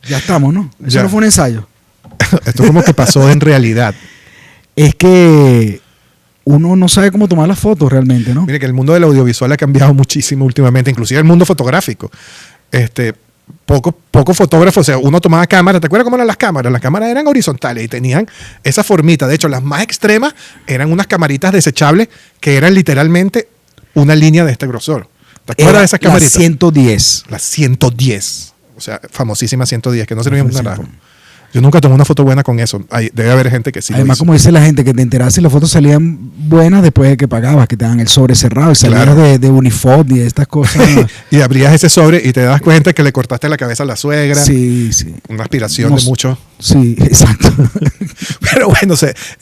Ya estamos, ¿no? Eso Ya. no fue un ensayo. Esto como que pasó en realidad. Es que uno no sabe cómo tomar las fotos realmente, ¿no? Mire que el mundo del audiovisual ha cambiado muchísimo últimamente, inclusive el mundo fotográfico. Poco fotógrafos, o sea, uno tomaba cámaras. ¿Te acuerdas cómo eran las cámaras? Las cámaras eran horizontales y tenían esa formita. De hecho, las más extremas eran unas camaritas desechables que eran literalmente una línea de este grosor. ¿Te acuerdas de esas La camaritas? 110. Las 110. O sea, famosísima 110, que no servían un carajo. Sí. Yo nunca tomé una foto buena con eso. Debe haber gente que sí lo Además, hizo. como dice la gente, que te enteras si las fotos salían buenas después de que pagabas, que te dan el sobre cerrado y salías Claro. de Unifod y de estas cosas. Y abrías ese sobre y te das cuenta que le cortaste la cabeza a la suegra. Sí, sí. Una aspiración No de sé. mucho. Sí, exacto. Pero bueno,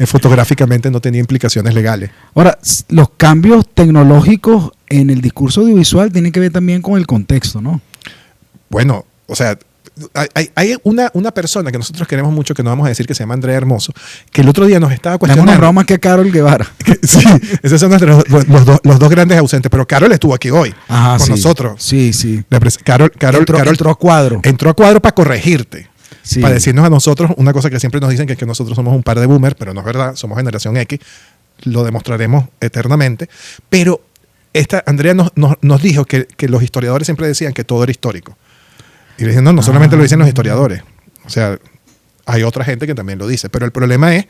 fotográficamente no tenía implicaciones legales. Ahora, los cambios tecnológicos en el discurso audiovisual tienen que ver también con el contexto, ¿no? Bueno, o sea, hay una persona que nosotros queremos mucho, que no vamos a decir, que se llama Andrea Hermoso, que el otro día nos estaba Tenemos cuestionando. una broma que Carol Guevara. Sí, esos son los dos grandes ausentes, pero Carol estuvo aquí hoy Ajá, con sí. nosotros. Sí, sí. Carol Entró a cuadro. entró a cuadro para corregirte. Sí. Para decirnos a nosotros una cosa que siempre nos dicen, que es que nosotros somos un par de boomers, pero no es verdad, somos generación X, lo demostraremos eternamente. Pero Andrea nos dijo que los historiadores siempre decían que todo era histórico. Y le dicen, no solamente lo dicen los historiadores, o sea, hay otra gente que también lo dice, pero el problema es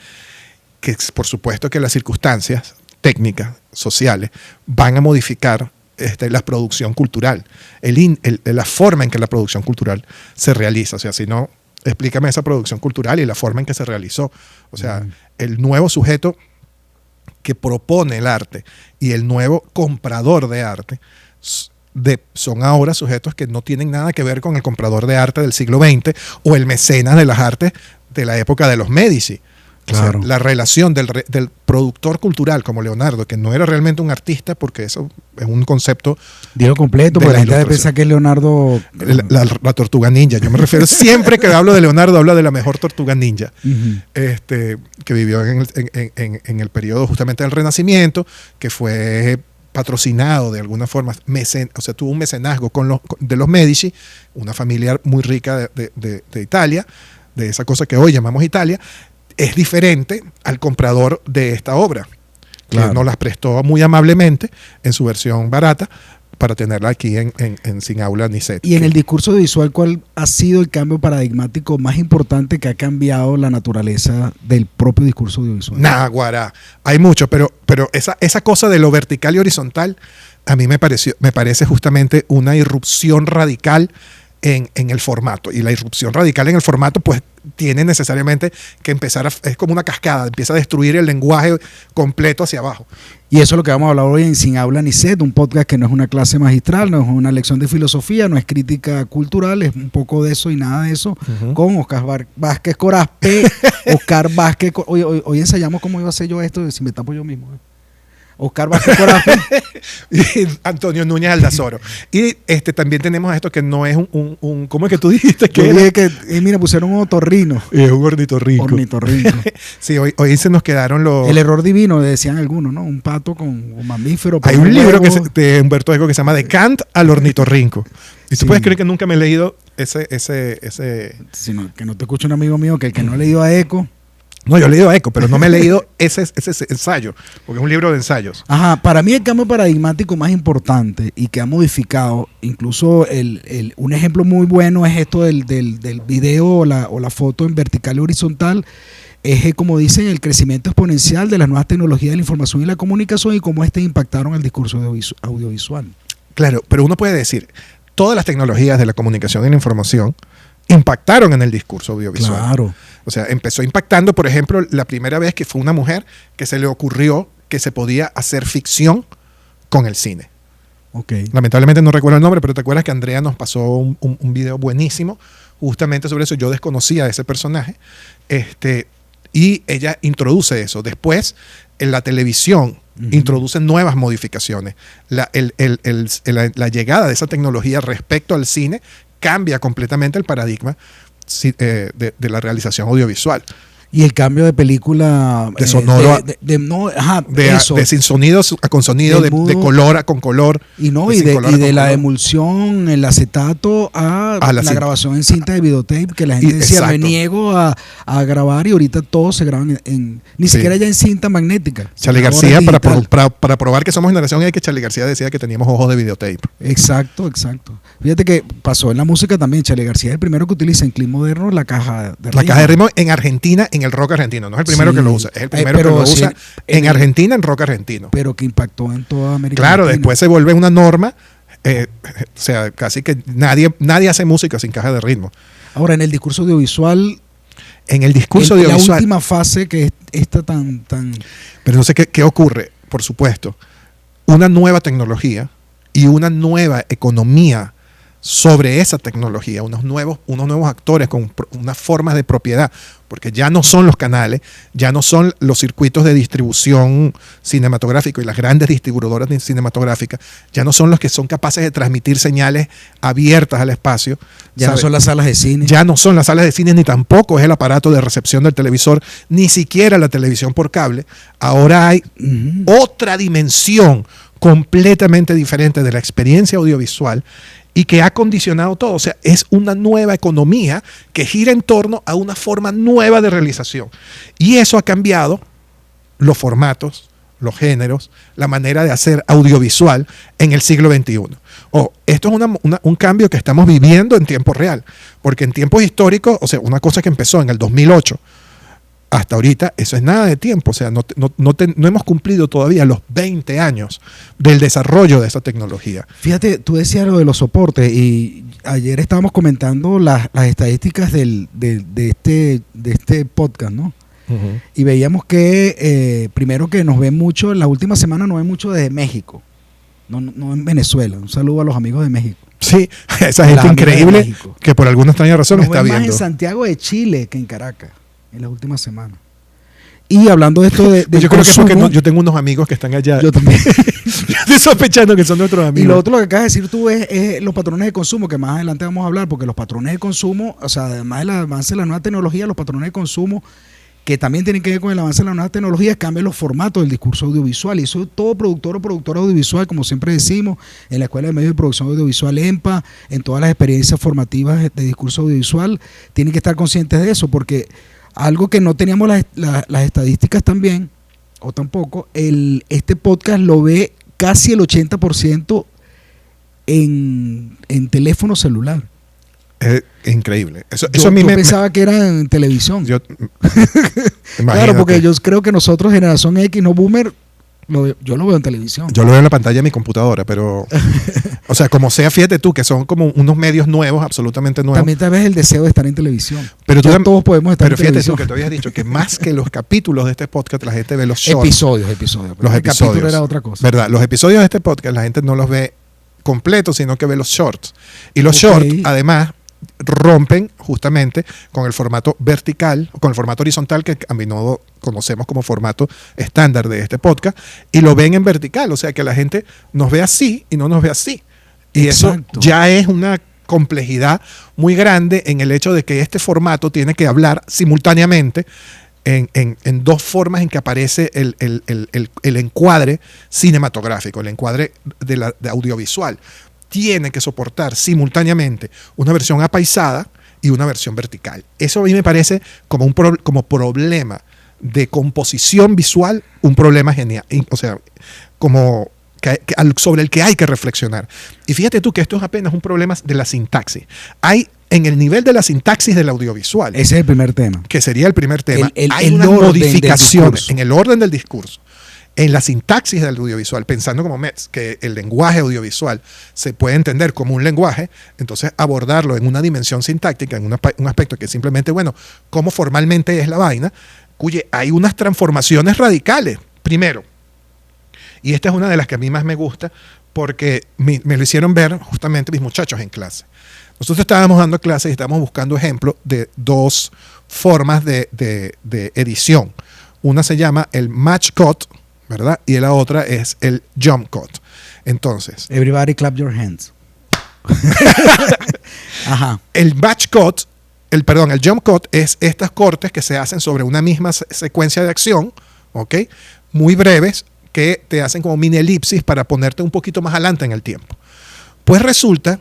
que por supuesto que las circunstancias técnicas, sociales, van a modificar la producción cultural, la forma en que la producción cultural se realiza. O sea, si no, explícame esa producción cultural y la forma en que se realizó. O sea, el nuevo sujeto que propone el arte y el nuevo comprador de arte son ahora sujetos que no tienen nada que ver con el comprador de arte del siglo XX o el mecenas de las artes de la época de los Médici. Claro. O sea, la relación del productor cultural como Leonardo, que no era realmente un artista, porque eso es un concepto. Dilo completo, de porque la la gente ilustración. piensa que es Leonardo. La tortuga ninja. Yo me refiero, siempre que hablo de Leonardo, hablo de la mejor tortuga ninja, que vivió en el periodo justamente del Renacimiento, que fue patrocinado de alguna forma, o sea, tuvo un mecenazgo de los Medici, una familia muy rica de Italia, de esa cosa que hoy llamamos Italia. Es diferente al comprador de esta obra, Claro. que nos las prestó muy amablemente en su versión barata para tenerla aquí en Sin Aula ni Set. Y en el discurso audiovisual, ¿cuál ha sido el cambio paradigmático más importante que ha cambiado la naturaleza del propio discurso audiovisual? Náguara, hay mucho, pero esa cosa de lo vertical y horizontal a mí me parece justamente una irrupción radical en el formato. Y la irrupción radical en el formato pues tiene necesariamente que empezar es como una cascada, empieza a destruir el lenguaje completo hacia abajo. Y eso es lo que vamos a hablar hoy en Sin Aula ni Set, un podcast que no es una clase magistral, no es una lección de filosofía, no es crítica cultural, es un poco de eso y nada de eso, con Oscar Vázquez Corazpe. Oscar Vázquez, hoy ensayamos cómo iba a hacer yo esto, si me tapo yo mismo. Oscar Vázquez Corazpe. Y Antonio Núñez Aldazoro. Y también tenemos esto que no es un ¿cómo es que tú dijiste que Yo era? dije que, mira, pusieron un otorrino. Es un ornitorrinco. Ornitorrinco. Sí, hoy se nos quedaron los... El error divino, decían algunos, ¿no? Un pato con un mamífero. Hay un libro de Humberto Eco que se llama De Kant al ornitorrinco. Y tú Sí. puedes creer que nunca me he leído ese... Sino que no te escucha un amigo mío que el que no ha leído a Eco. No, yo he leído a Eco, pero no me he leído ese ensayo, porque es un libro de ensayos. Ajá, para mí el cambio paradigmático más importante y que ha modificado, incluso un ejemplo muy bueno es esto del video o la foto en vertical y horizontal, es como dicen el crecimiento exponencial de las nuevas tecnologías de la información y la comunicación y cómo impactaron el discurso audiovisual. Claro, pero uno puede decir, todas las tecnologías de la comunicación y la información impactaron en el discurso audiovisual. Claro. O sea, empezó impactando, por ejemplo, la primera vez que fue una mujer que se le ocurrió que se podía hacer ficción con el cine. Okay. Lamentablemente no recuerdo el nombre, pero te acuerdas que Andrea nos pasó un video buenísimo justamente sobre eso. Yo desconocía a ese personaje y ella introduce eso. Después, en la televisión, introduce nuevas modificaciones. La llegada de esa tecnología respecto al cine cambia completamente el paradigma de la realización audiovisual. Y el cambio de película. De sonoro eso. Sin sonidos a con sonido, de color a con color. Y de la emulsión, el acetato a la grabación en cinta de videotape, que la gente decía, me niego a grabar, y ahorita todos se graban ni siquiera ya en cinta magnética. Charly García, para probar que somos generación X, Charly García decía que teníamos ojos de videotape. Exacto. Fíjate que pasó en la música también. Charly García es el primero que utiliza en clip moderno la caja de ritmo. La caja de ritmo en Argentina, en el rock argentino. No es el primero que lo usa, es el primero que lo usa en Argentina, en rock argentino. Pero que impactó en toda América Latina. Latina. Después se vuelve una norma. O sea, casi que nadie hace música sin caja de ritmo. Ahora, en el discurso audiovisual. En el discurso audiovisual. La última fase que está tan. Pero no sé qué ocurre, por supuesto. Una nueva tecnología y una nueva economía sobre esa tecnología, unos nuevos actores con unas formas de propiedad, porque ya no son los canales, ya no son los circuitos de distribución cinematográfico y las grandes distribuidoras cinematográficas, ya no son los que son capaces de transmitir señales abiertas al espacio. Ya no son las salas de cine. Ya no son las salas de cine, ni tampoco es el aparato de recepción del televisor, ni siquiera la televisión por cable. Ahora hay otra dimensión completamente diferente de la experiencia audiovisual y que ha condicionado todo. O sea, es una nueva economía que gira en torno a una forma nueva de realización. Y eso ha cambiado los formatos, los géneros, la manera de hacer audiovisual en el siglo XXI. Esto es un cambio que estamos viviendo en tiempo real, porque en tiempos históricos, o sea, una cosa que empezó en el 2008, hasta ahorita, eso es nada de tiempo. O sea, no hemos cumplido todavía los 20 años del desarrollo de esta tecnología. Fíjate, tú decías lo de los soportes, y ayer estábamos comentando las estadísticas de este podcast, ¿no? Uh-huh. Y veíamos que, primero, que nos ven mucho, en la última semana nos ven mucho desde México, no en Venezuela. Un saludo a los amigos de México. Sí, esa gente increíble que por alguna extraña razón nos está ven viendo. Más en Santiago de Chile que en Caracas en las últimas semanas. Y hablando de esto de yo creo consumo, que es porque yo tengo unos amigos que están allá. Yo también. Yo estoy sospechando que son nuestros amigos. Y lo otro que acabas de decir tú es los patrones de consumo, que más adelante vamos a hablar, porque los patrones de consumo, o sea, además del avance de la nueva tecnología, los patrones de consumo, que también tienen que ver con el avance de la nueva tecnología, cambian los formatos del discurso audiovisual. Y eso todo productor o productora audiovisual, como siempre decimos, en la Escuela de Medios de Producción Audiovisual EMPA, en todas las experiencias formativas de discurso audiovisual, tienen que estar conscientes de eso, porque algo que no teníamos las estadísticas también, o tampoco, este podcast lo ve casi el 80% en teléfono celular. Es increíble. Eso a mí pensaba que era en televisión. Claro, porque yo creo que nosotros, generación X, no boomer, yo lo veo en televisión. Yo lo veo en la pantalla de mi computadora, pero o sea, como sea, fíjate tú que son como unos medios nuevos, absolutamente nuevos. También tal vez el deseo de estar en televisión. Pero todos podemos estar en televisión. Pero fíjate tú que tú habías dicho que más que los capítulos de este podcast, la gente ve los shorts. Episodios. Los episodios. Capítulo era otra cosa. ¿Verdad? Los episodios de este podcast la gente no los ve completos, sino que ve los shorts. Y los shorts, además, rompen justamente con el formato vertical, con el formato horizontal que a menudo conocemos como formato estándar de este podcast, y lo ven en vertical, o sea que la gente nos ve así y no nos ve así. Y Exacto. Eso ya es una complejidad muy grande en el hecho de que este formato tiene que hablar simultáneamente en dos formas en que aparece el encuadre cinematográfico, el encuadre de audiovisual. Tiene que soportar simultáneamente una versión apaisada y una versión vertical. Eso a mí me parece como como problema de composición visual, un problema genial, o sea, como sobre el que hay que reflexionar. Y fíjate tú que esto es apenas un problema de la sintaxis. Hay en el nivel de la sintaxis del audiovisual. Ese es el primer tema. Que sería el primer tema. Hay unas modificaciones en el orden del discurso. En la sintaxis del audiovisual, pensando como Metz, que el lenguaje audiovisual se puede entender como un lenguaje, entonces abordarlo en una dimensión sintáctica, en un aspecto que simplemente, bueno, cómo formalmente es la vaina, hay unas transformaciones radicales. Primero, y esta es una de las que a mí más me gusta, porque me lo hicieron ver justamente mis muchachos en clase. Nosotros estábamos dando clases y estábamos buscando ejemplos de dos formas de edición. Una se llama el match cut, ¿verdad? Y la otra es el jump cut. Entonces, everybody clap your hands. Ajá. El batch cut el jump cut es estas cortes que se hacen sobre una misma secuencia de acción, ¿ok? Muy breves, que te hacen como mini elipsis para ponerte un poquito más adelante en el tiempo. Pues resulta,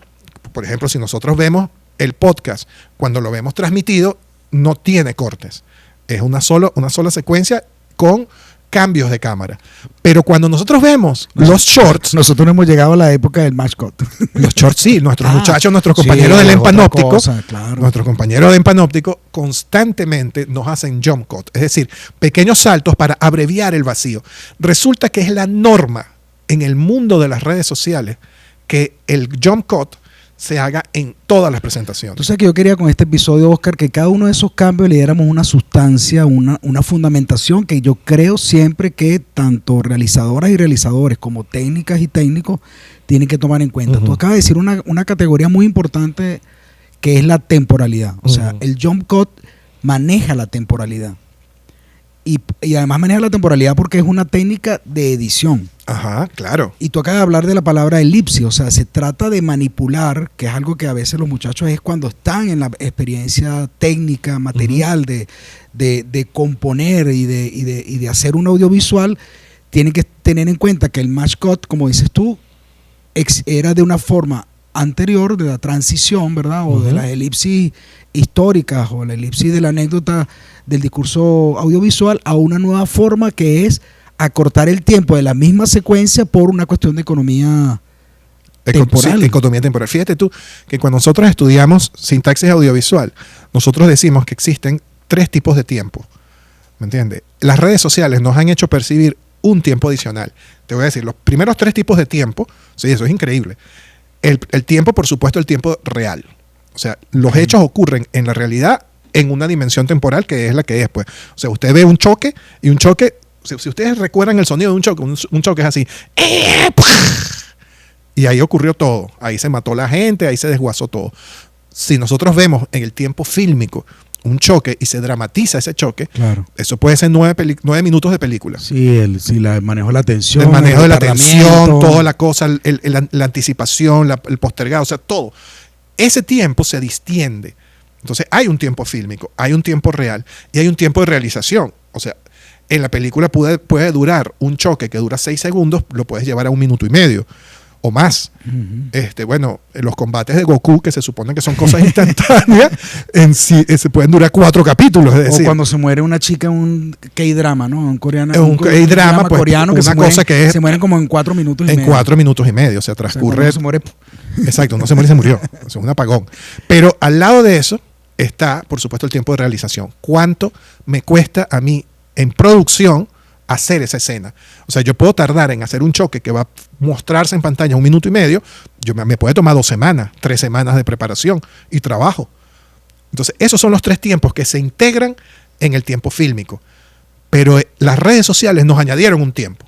por ejemplo, si nosotros vemos el podcast, cuando lo vemos transmitido, no tiene cortes. Es una sola secuencia con cambios de cámara. Pero cuando nosotros vemos los shorts... Nosotros no hemos llegado a la época del match cut. Los shorts sí, nuestros muchachos, nuestros compañeros del empanóptico, claro. nuestros compañeros de empanóptico constantemente nos hacen jump cut, es decir, pequeños saltos para abreviar el vacío. Resulta que es la norma en el mundo de las redes sociales que el jump cut se haga en todas las presentaciones. Entonces, que yo quería con este episodio, Oscar, que cada uno de esos cambios le diéramos una sustancia, una fundamentación que yo creo siempre que tanto realizadoras y realizadores como técnicas y técnicos tienen que tomar en cuenta. Tú acabas de decir una categoría muy importante que es la temporalidad. O sea, el jump cut maneja la temporalidad. Y además maneja la temporalidad porque es una técnica de edición. Ajá, claro. Y tú acabas de hablar de la palabra elipsis, o sea, se trata de manipular, que es algo que a veces los muchachos es cuando están en la experiencia técnica, material, de componer y de hacer un audiovisual, tienen que tener en cuenta que el match cut, como dices tú, era de una forma anterior, de la transición, ¿verdad? O de las elipsis históricas o la elipsis de la anécdota del discurso audiovisual a una nueva forma que es acortar el tiempo de la misma secuencia por una cuestión de economía temporal. Sí, economía temporal. Fíjate tú que cuando nosotros estudiamos sintaxis audiovisual, nosotros decimos que existen 3 tipos de tiempo. ¿Me entiendes? Las redes sociales nos han hecho percibir un tiempo adicional. Te voy a decir, los primeros 3 tipos de tiempo, sí, eso es increíble. El tiempo, por supuesto, el tiempo real. O sea, los hechos ocurren en la realidad en una dimensión temporal que es la que es, pues. O sea, usted ve un choque y un choque, si ustedes recuerdan el sonido de un choque es así. Y ahí ocurrió todo. Ahí se mató la gente, ahí se desguazó todo. Si nosotros vemos en el tiempo fílmico un choque y se dramatiza ese choque, claro, eso puede ser 9 minutos de película. Sí, el manejo de la tensión. El manejo de la tensión, toda la cosa, la anticipación, el postergado, o sea, todo. Ese tiempo se distiende. Entonces hay un tiempo fílmico, hay un tiempo real y hay un tiempo de realización. O sea, en la película puede durar un choque que dura 6 segundos, lo puedes llevar a 1 minuto y medio o más. Bueno, los combates de Goku, que se supone que son cosas instantáneas, en sí se pueden durar 4 capítulos. Es decir, o cuando se muere una chica en un K-drama, ¿no? Un coreano. Un K-drama, pues, coreano que una cosa que es. Se mueren como en 4 minutos y medio. En 4 minutos y medio. O sea, transcurre. O sea, no se muere. Exacto, no se muere y se murió. Es un apagón. Pero al lado de eso está, por supuesto, el tiempo de realización. ¿Cuánto me cuesta a mí en producción hacer esa escena? O sea, yo puedo tardar en hacer un choque que va a mostrarse en pantalla 1 minuto y medio. Me puede tomar 2 semanas, 3 semanas de preparación y trabajo. Entonces, esos son los 3 tiempos que se integran en el tiempo fílmico. Pero las redes sociales nos añadieron un tiempo,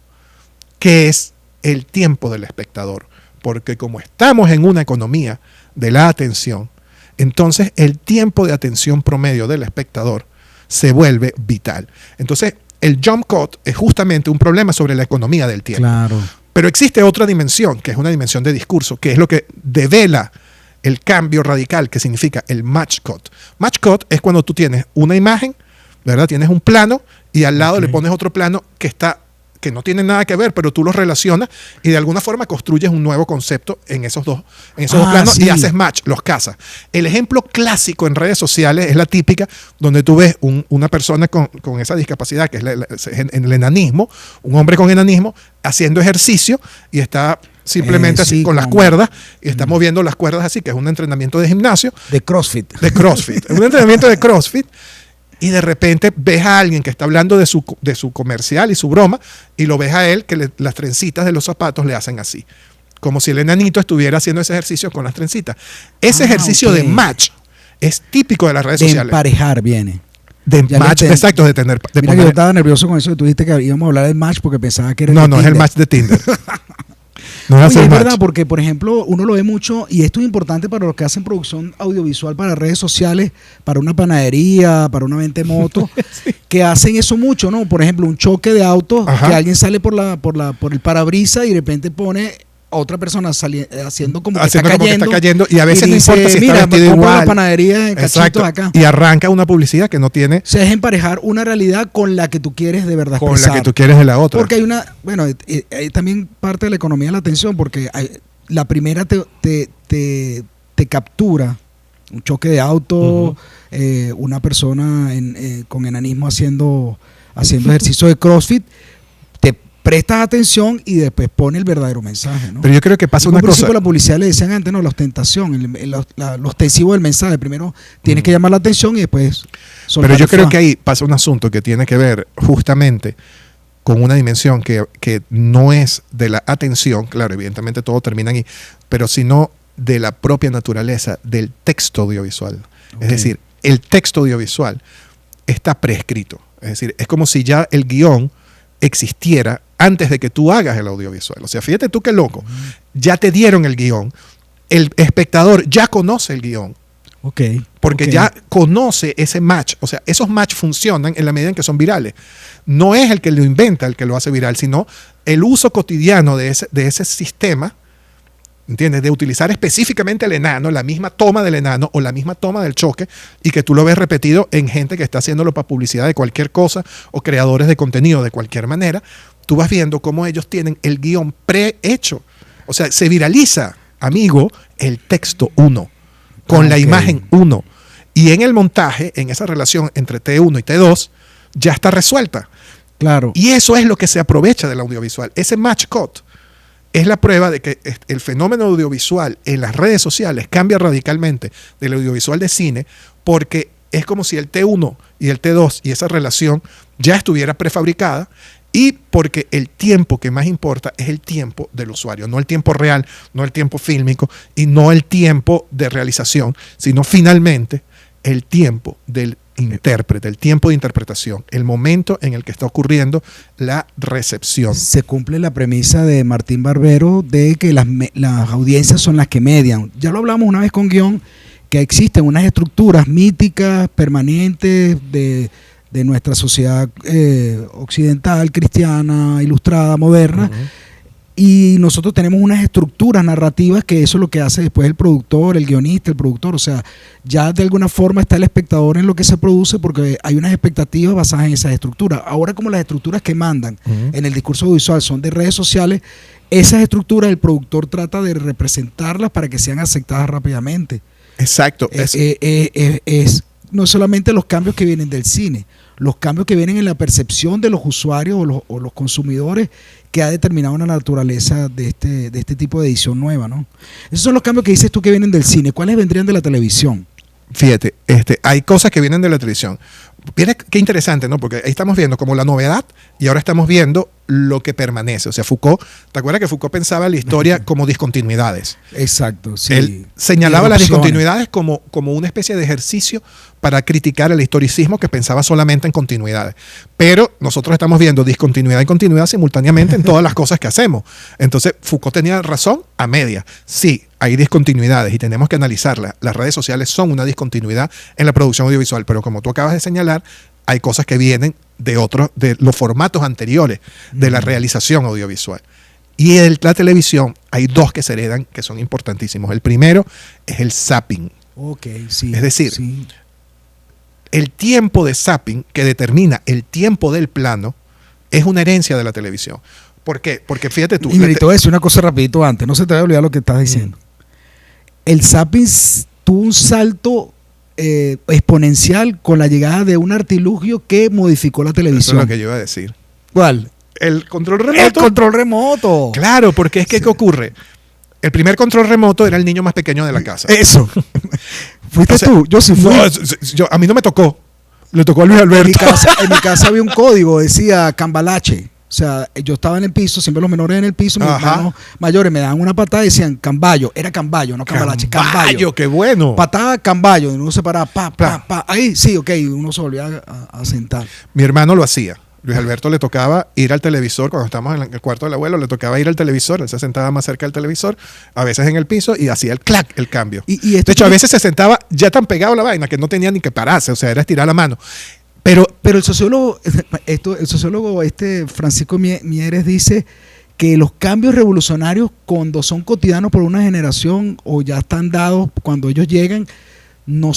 que es el tiempo del espectador. Porque como estamos en una economía de la atención, entonces el tiempo de atención promedio del espectador se vuelve vital. Entonces, el jump cut es justamente un problema sobre la economía del tiempo. Claro. Pero existe otra dimensión, que es una dimensión de discurso, que es lo que devela el cambio radical que significa el match cut. Match cut es cuando tú tienes una imagen, ¿verdad? Tienes un plano y al lado le pones otro plano que no tiene nada que ver, pero tú los relacionas y de alguna forma construyes un nuevo concepto en esos dos planos, sí, y haces match, los casas. El ejemplo clásico en redes sociales es la típica donde tú ves una persona con esa discapacidad, que es el enanismo, un hombre con enanismo haciendo ejercicio y está simplemente así con las cuerdas y está moviendo las cuerdas así, que es un entrenamiento de gimnasio. De CrossFit. Un entrenamiento de CrossFit. Y de repente ves a alguien que está hablando de su comercial y su broma y lo ves a él que las trencitas de los zapatos le hacen así. Como si el enanito estuviera haciendo ese ejercicio con las trencitas. Ese ejercicio de match es típico de las redes sociales. De emparejar viene. De match, exacto, de tener. Mira que yo estaba nervioso con eso que tú dijiste que íbamos a hablar de match porque pensaba que era No, es el match de Tinder. No es verdad, porque por ejemplo uno lo ve mucho y esto es importante para los que hacen producción audiovisual para redes sociales, para una panadería, para una venta de moto, sí, que hacen eso mucho, ¿no? Por ejemplo, un choque de autos, que alguien sale por el parabrisas y de repente pone otra persona haciendo como que haciendo está como que cayendo. está cayendo y a veces no dice, importa si mira, está vestido compra igual. la panadería en Cachitos Exacto. acá. Y arranca una publicidad que no tiene O sea, es emparejar una realidad con la que tú quieres de verdad con expresar. la que tú quieres de la otra. Porque hay una, bueno, hay también parte de la economía de la atención, porque la primera te captura un choque de auto, una persona con enanismo haciendo ejercicio de CrossFit, te prestas atención y después pone el verdadero mensaje, ¿no? Pero yo creo que pasa una Por cosa. principio la publicidad le decían antes, no, la ostentación, lo ostensivo del mensaje. Primero tienes que llamar la atención y después soltar Pero yo el creo flan. que ahí pasa un asunto que tiene que ver justamente con una dimensión que no es de la atención, claro, evidentemente todo termina ahí, pero sino de la propia naturaleza del texto audiovisual. Ok. Es decir, el texto audiovisual está prescrito. Es decir, es como si ya el guión existiera antes de que tú hagas el audiovisual. O sea, fíjate tú qué loco. Ya te dieron el guión, el espectador ya conoce el guión. Ok. Porque ok. ya conoce ese match. O sea, esos match funcionan en la medida en que son virales. No es el que lo inventa el que lo hace viral, sino el uso cotidiano de ese sistema, ¿entiendes? De utilizar específicamente el enano, la misma toma del enano o la misma toma del choque, y que tú lo ves repetido en gente que está haciéndolo para publicidad de cualquier cosa o creadores de contenido de cualquier manera. Tú vas viendo cómo ellos tienen el guión prehecho. O sea, se viraliza, amigo, el texto 1 con la imagen 1. Y en el montaje, en esa relación entre T1 y T2, ya está resuelta. Claro. Y eso es lo que se aprovecha del audiovisual. Ese match cut es la prueba de que el fenómeno audiovisual en las redes sociales cambia radicalmente del audiovisual de cine, porque es como si el T1 y el T2 y esa relación ya estuviera prefabricada, y porque el tiempo que más importa es el tiempo del usuario, no el tiempo real, no el tiempo fílmico y no el tiempo de realización, sino finalmente el tiempo del intérprete, el tiempo de interpretación, el momento en el que está ocurriendo la recepción. Se cumple la premisa de Martín Barbero de que las audiencias son las que median. Ya lo hablamos una vez con guión, que existen unas estructuras míticas, permanentes de nuestra sociedad occidental, cristiana, ilustrada, moderna. Y nosotros tenemos unas estructuras narrativas que eso es lo que hace después el productor, el guionista, el productor. O sea, ya de alguna forma está el espectador en lo que se produce porque hay unas expectativas basadas en esas estructuras. Ahora, como las estructuras que mandan en el discurso audiovisual son de redes sociales, esas estructuras el productor trata de representarlas para que sean aceptadas rápidamente. Exacto. Es no solamente los cambios que vienen del cine, los cambios que vienen en la percepción de los usuarios o los consumidores que ha determinado una naturaleza de este tipo de edición nueva, ¿no? Esos son los cambios que dices tú que vienen del cine. ¿Cuáles vendrían de la televisión? Fíjate, hay cosas que vienen de la televisión. Mira qué interesante, ¿no? Porque ahí estamos viendo como la novedad y ahora estamos viendo lo que permanece. O sea, Foucault, ¿te acuerdas que Foucault pensaba la historia como discontinuidades? Exacto, sí. Él señalaba las discontinuidades como una especie de ejercicio para criticar el historicismo que pensaba solamente en continuidades. Pero nosotros estamos viendo discontinuidad y continuidad simultáneamente en todas las cosas que hacemos. Entonces, Foucault tenía razón a media. Sí, hay discontinuidades y tenemos que analizarlas. Las redes sociales son una discontinuidad en la producción audiovisual, pero como tú acabas de señalar, hay cosas que vienen de los formatos anteriores de la realización audiovisual. Y en la televisión hay dos que se heredan que son importantísimos. El primero es el zapping. Ok, sí. Es decir, sí. El tiempo de zapping que determina el tiempo del plano es una herencia de la televisión. ¿Por qué? Porque fíjate tú. Y te voy a decir una cosa rapidito antes, no se te vaya a olvidar lo que estás diciendo. El zapping tuvo un salto exponencial con la llegada de un artilugio que modificó la televisión. Eso es lo que yo iba a decir. ¿Cuál? El control remoto. El control remoto. Claro, porque es que ¿qué ocurre? El primer control remoto era el niño más pequeño de la casa. Eso. ¿Fuiste tú? Yo sí fui. No, a mí no me tocó. Le tocó a Luis Alberto. En mi casa había un código, decía cambalache. O sea, yo estaba en el piso, siempre los menores en el piso, mis hermanos mayores me daban una patada y decían camballo. Era camballo, no cambalache, camballo. ¡Qué bueno! Patada, camballo, y uno se paraba, pa. Ahí, sí, ok, uno se volvía a sentar. Mi hermano lo hacía. Luis Alberto le tocaba ir al televisor, cuando estábamos en el cuarto del abuelo, le tocaba ir al televisor, él se sentaba más cerca del televisor, a veces en el piso, y hacía el clac, el cambio. De hecho, a veces se sentaba ya tan pegado a la vaina que no tenía ni que pararse, o sea, era estirar la mano. Pero el sociólogo, Francisco Mieres dice que los cambios revolucionarios, cuando son cotidianos por una generación o ya están dados cuando ellos llegan, no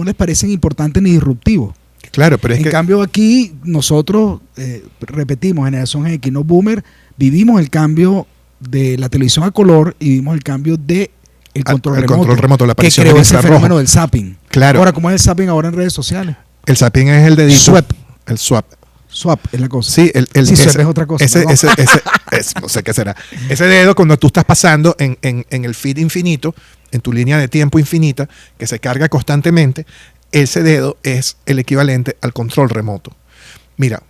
les parecen importantes ni disruptivos. Claro, pero en cambio aquí nosotros, repetimos, generación X, no boomer, vivimos el cambio de la televisión a color y vivimos el cambio de el control remoto, la aparición que creó del ese infrarrojo. fenómeno del zapping. Claro. Ahora, ¿cómo es el zapping ahora en redes sociales? El zapping es el dedito. El swap. Swap es la cosa. Sí, swap es otra cosa. No sé qué será. Ese dedo, cuando tú estás pasando en el feed infinito, en tu línea de tiempo infinita, que se carga constantemente, ese dedo es el equivalente al control remoto. Mira,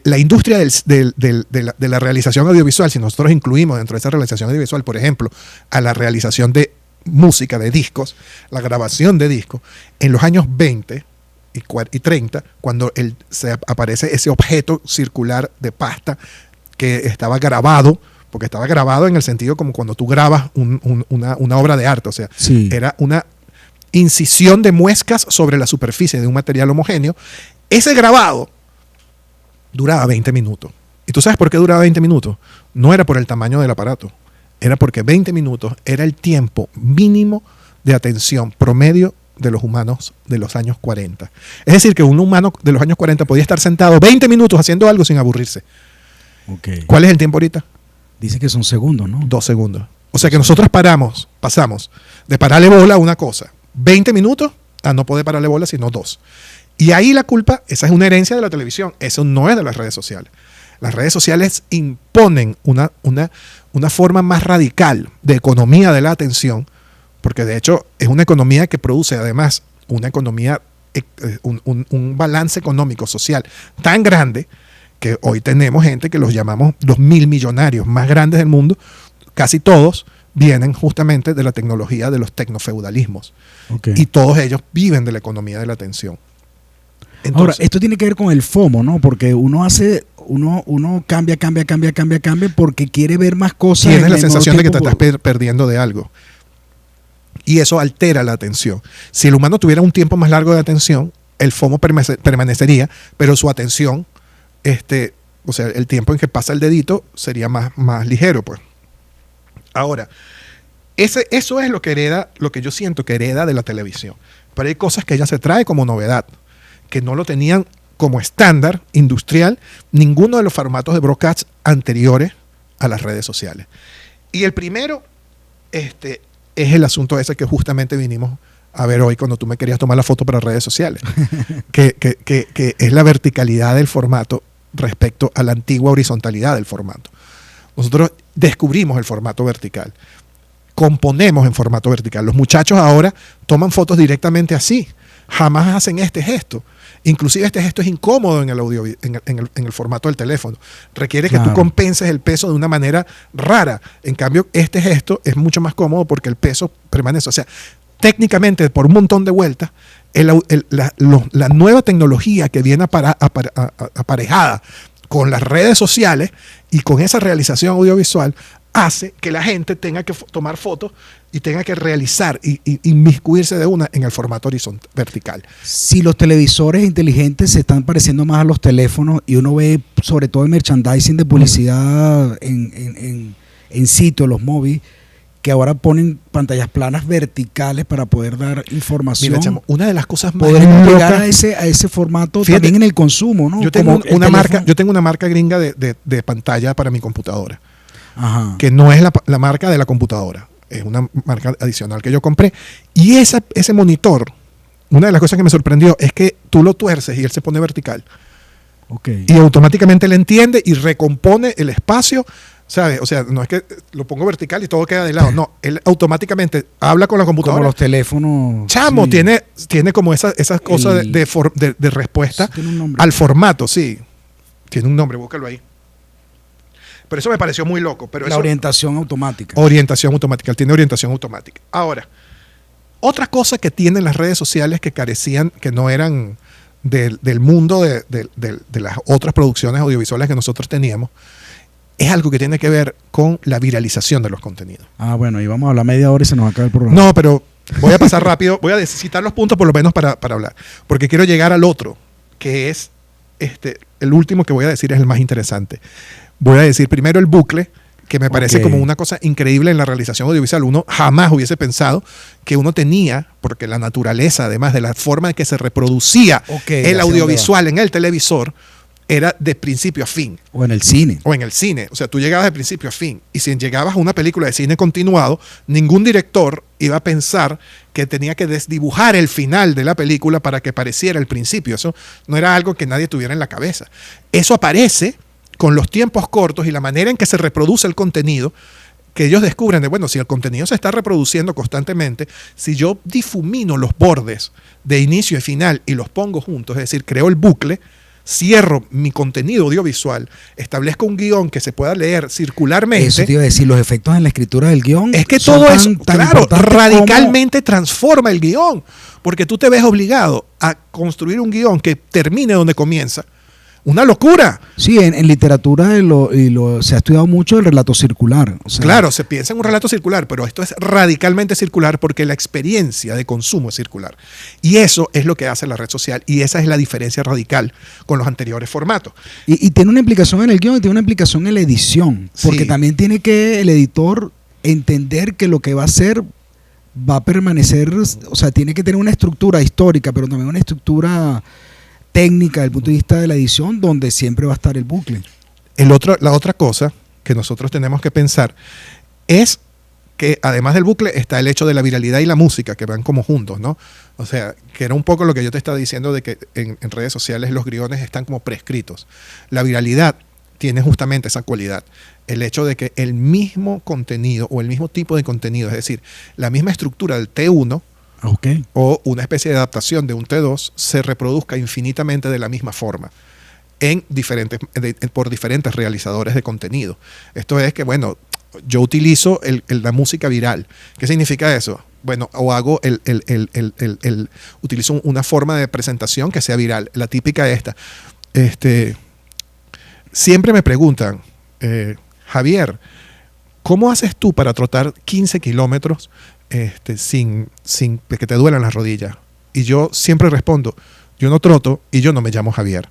la industria de la realización audiovisual, si nosotros incluimos dentro de esa realización audiovisual, por ejemplo, a la realización de música, de discos, la grabación de discos, en los años 20 y 30, cuando aparece ese objeto circular de pasta que estaba grabado, porque estaba grabado en el sentido como cuando tú grabas una obra de arte, o sea, sí, era una incisión de muescas sobre la superficie de un material homogéneo. Ese grabado duraba 20 minutos. ¿Y tú sabes por qué duraba 20 minutos? No era por el tamaño del aparato, era porque 20 minutos era el tiempo mínimo de atención promedio de los humanos de los años 40. Es decir, que un humano de los años 40 podía estar sentado 20 minutos haciendo algo sin aburrirse. Okay. ¿Cuál es el tiempo ahorita? Dice que son segundos, ¿no? 2 segundos. O sea que nosotros pasamos de pararle bola a una cosa, 20 minutos a no poder pararle bola, sino 2. Y ahí la culpa, esa es una herencia de la televisión, eso no es de las redes sociales. Las redes sociales imponen una forma más radical de economía de la atención, porque de hecho es una economía que produce además una economía, un balance económico social tan grande que hoy tenemos gente que los llamamos los 1000 millonarios más grandes del mundo. Casi todos vienen justamente de la tecnología de los tecnofeudalismos. Okay. Y todos ellos viven de la economía de la atención. Entonces, ahora, esto tiene que ver con el FOMO, ¿no? Porque uno cambia porque quiere ver más cosas. Tienes la sensación de que te estás perdiendo de algo. Y eso altera la atención. Si el humano tuviera un tiempo más largo de atención, el FOMO permanecería, pero su atención, o sea, el tiempo en que pasa el dedito sería más ligero, pues. Ahora, eso es lo que yo siento que hereda de la televisión. Pero hay cosas que ella se trae como novedad, que no lo tenían como estándar industrial ninguno de los formatos de broadcast anteriores a las redes sociales. Y el primero es el asunto ese que justamente vinimos a ver hoy cuando tú me querías tomar la foto para redes sociales, que es la verticalidad del formato respecto a la antigua horizontalidad del formato. Nosotros descubrimos el formato vertical, componemos en formato vertical. Los muchachos ahora toman fotos directamente así, jamás hacen este gesto. Inclusive este gesto es incómodo en el audio, en el formato del teléfono. Requiere que tú compenses el peso de una manera rara. En cambio, este gesto es mucho más cómodo porque el peso permanece. O sea, técnicamente, por un montón de vueltas, la nueva tecnología que viene aparejada con las redes sociales y con esa realización audiovisual hace que la gente tenga que tomar fotos y tenga que realizar y inmiscuirse de una en el formato vertical. Si los televisores inteligentes se están pareciendo más a los teléfonos y uno ve sobre todo el merchandising de publicidad en sitios, los móviles, que ahora ponen pantallas planas verticales para poder dar información. Mira, chamo, una de las cosas más poder llegar a ese formato. Fíjate, también en el consumo, ¿no? Yo tengo una marca gringa de pantalla para mi computadora. Ajá. Que no es la marca de la computadora, es una marca adicional que yo compré. Y ese monitor, una de las cosas que me sorprendió es que tú lo tuerces y él se pone vertical. Okay. Y automáticamente él entiende y recompone el espacio, ¿sabes? O sea, no es que lo pongo vertical y todo queda de lado, no, él automáticamente habla con la computadora. Como los teléfonos. Chamo, sí. tiene como esas cosas de respuesta al formato, sí. Tiene un nombre, búscalo ahí. Pero eso me pareció muy loco. Pero orientación automática. Orientación automática. Él tiene orientación automática. Ahora, otra cosa que tienen las redes sociales que carecían, que no eran del mundo de las otras producciones audiovisuales que nosotros teníamos, es algo que tiene que ver con la viralización de los contenidos. Ah, bueno, y vamos a hablar media hora y se nos acaba el programa. No, pero voy a pasar rápido. Voy a citar los puntos por lo menos para hablar. Porque quiero llegar al otro, que es el último que voy a decir es el más interesante. Voy a decir primero el bucle, que me parece Ok. como una cosa increíble en la realización audiovisual. Uno jamás hubiese pensado que uno tenía, porque la naturaleza, además de la forma en que se reproducía Ok, el hacia audiovisual en el televisor, era de principio a fin. O en el cine. O en el cine. O sea, tú llegabas de principio a fin. Y si llegabas a una película de cine continuado, ningún director iba a pensar que tenía que desdibujar el final de la película para que pareciera el principio. Eso no era algo que nadie tuviera en la cabeza. Eso aparece con los tiempos cortos y la manera en que se reproduce el contenido, que ellos descubren de, bueno, si el contenido se está reproduciendo constantemente, si yo difumino los bordes de inicio y final y los pongo juntos, es decir, creo el bucle, cierro mi contenido audiovisual, establezco un guión que se pueda leer circularmente. Eso te iba a decir, los efectos en la escritura del guión. Es que son todo tan- eso, tan claro, importantes radicalmente transforma el guión, porque tú te ves obligado a construir un guión que termine donde comienza. Una locura. Sí, en literatura se ha estudiado mucho el relato circular. O sea, Claro, se piensa en un relato circular, pero esto es radicalmente circular porque la experiencia de consumo es circular. Y eso es lo que hace la red social y esa es la diferencia radical con los anteriores formatos. Y tiene una implicación en el guión y tiene una implicación en la edición. Porque Sí. también tiene que el editor entender que lo que va a hacer va a permanecer, o sea, tiene que tener una estructura histórica, pero también una estructura técnica desde el punto de vista de la edición, donde siempre va a estar el bucle. La otra cosa que nosotros tenemos que pensar es que además del bucle está el hecho de la viralidad y la música, que van como juntos, ¿no? O sea, que era un poco lo que yo te estaba diciendo de que en redes sociales los guiones están como prescritos. La viralidad tiene justamente esa cualidad. El hecho de que el mismo contenido o el mismo tipo de contenido, es decir, la misma estructura del T1 Ok. o una especie de adaptación de un T2 se reproduzca infinitamente de la misma forma por diferentes realizadores de contenido. Esto es que, bueno, yo utilizo la música viral. ¿Qué significa eso? Bueno, o hago utilizo una forma de presentación que sea viral. La típica esta. Siempre me preguntan, Javier, ¿cómo haces tú para trotar 15 kilómetros sin que te duelan las rodillas? Y yo siempre respondo, yo no troto y yo no me llamo Javier.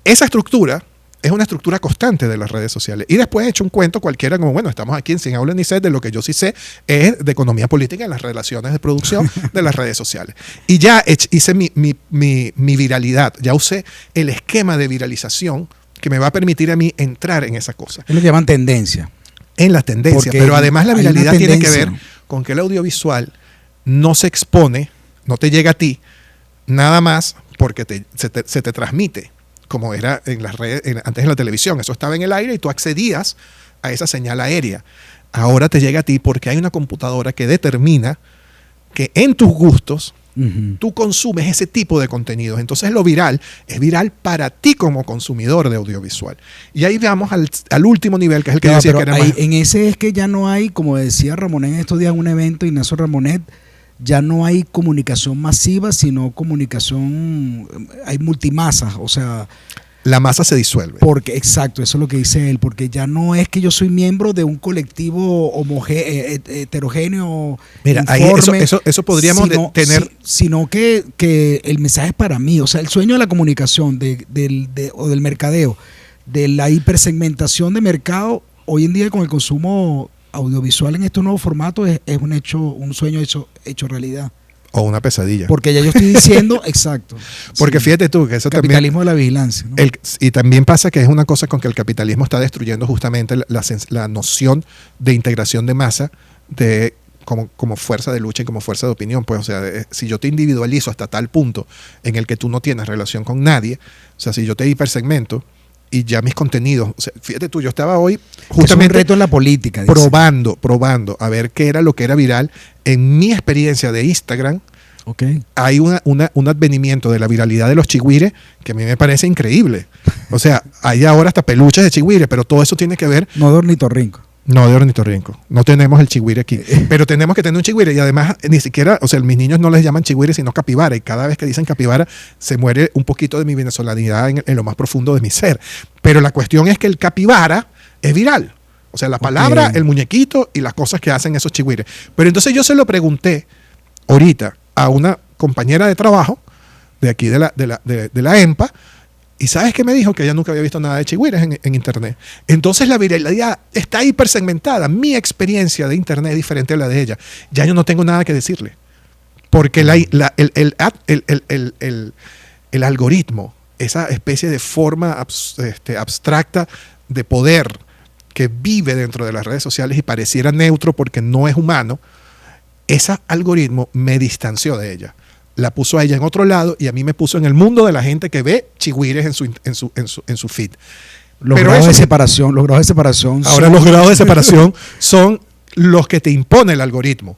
Esa estructura es una estructura constante de las redes sociales. Y después he hecho un cuento cualquiera como, bueno, estamos aquí en Sin Aula ni Sed, de lo que yo sí sé es de economía política en las relaciones de producción de las redes sociales. Y ya hice mi viralidad, ya usé el esquema de viralización que me va a permitir a mí entrar en esa cosa. Es lo que llaman tendencia. En las tendencias, Porque pero además la hay una viralidad tiene que tendencia. ver con que el audiovisual no se expone, no te llega a ti, nada más porque se te transmite, como era en las redes, antes en la televisión. Eso estaba en el aire y tú accedías a esa señal aérea. Ahora te llega a ti porque hay una computadora que determina que en tus gustos tú consumes ese tipo de contenidos. Entonces lo viral es viral para ti como consumidor de audiovisual. Y ahí vamos al último nivel, que es el que yo decía Pero que era ahí, más... en ese es que ya no hay, como decía Ramonet en estos días en un evento, Ignacio Ramonet, ya no hay comunicación masiva, sino comunicación, hay multimasas, o sea, La masa se disuelve. porque, exacto, eso es lo que dice él, porque ya no es que yo soy miembro de un colectivo heterogéneo, Mira, ahí informe, eso podríamos tener... sino que el mensaje es para mí, o sea, el sueño de la comunicación o del mercadeo, de la hipersegmentación de mercado, hoy en día con el consumo audiovisual en estos nuevos formatos es un sueño hecho realidad. O una pesadilla. Porque ya yo estoy diciendo, exacto. Porque sí, fíjate tú que eso también... capitalismo de la vigilancia, ¿no? Y también pasa que es una cosa con que el capitalismo está destruyendo justamente la noción de integración de masa como fuerza de lucha y como fuerza de opinión. Pues, o sea, si yo te individualizo hasta tal punto en el que tú no tienes relación con nadie, o sea, si yo te hipersegmento y ya mis contenidos, o sea, fíjate tú, yo estaba hoy justamente es un reto en la política. dice. probando a ver qué era lo que era viral. En mi experiencia de Instagram, Ok. hay un advenimiento de la viralidad de los chigüires que a mí me parece increíble. O sea, hay ahora hasta peluches de chigüires, pero todo eso tiene que ver... No de ornitorrinco. No, de ornitorrinco. No tenemos el chigüire aquí. Pero tenemos que tener un chigüire. Y además, ni siquiera, o sea, mis niños no les llaman chigüire, sino capibara. Y cada vez que dicen capibara, se muere un poquito de mi venezolanidad en lo más profundo de mi ser. Pero la cuestión es que el capibara es viral. O sea, la palabra, el muñequito y las cosas que hacen esos chigüires. Pero entonces yo se lo pregunté ahorita a una compañera de trabajo de aquí de la EMPA, ¿Y sabes qué me dijo? Que ella nunca había visto nada de chigüires en internet. Entonces la viralidad está hipersegmentada. Mi experiencia de internet es diferente a la de ella. Ya yo no tengo nada que decirle. Porque el algoritmo, esa especie de forma abstracta de poder que vive dentro de las redes sociales y pareciera neutro porque no es humano, ese algoritmo me distanció de ella. La puso a ella en otro lado y a mí me puso en el mundo de la gente que ve chigüires en su feed. Los grados de separación. Ahora los grados de separación son los que te impone el algoritmo.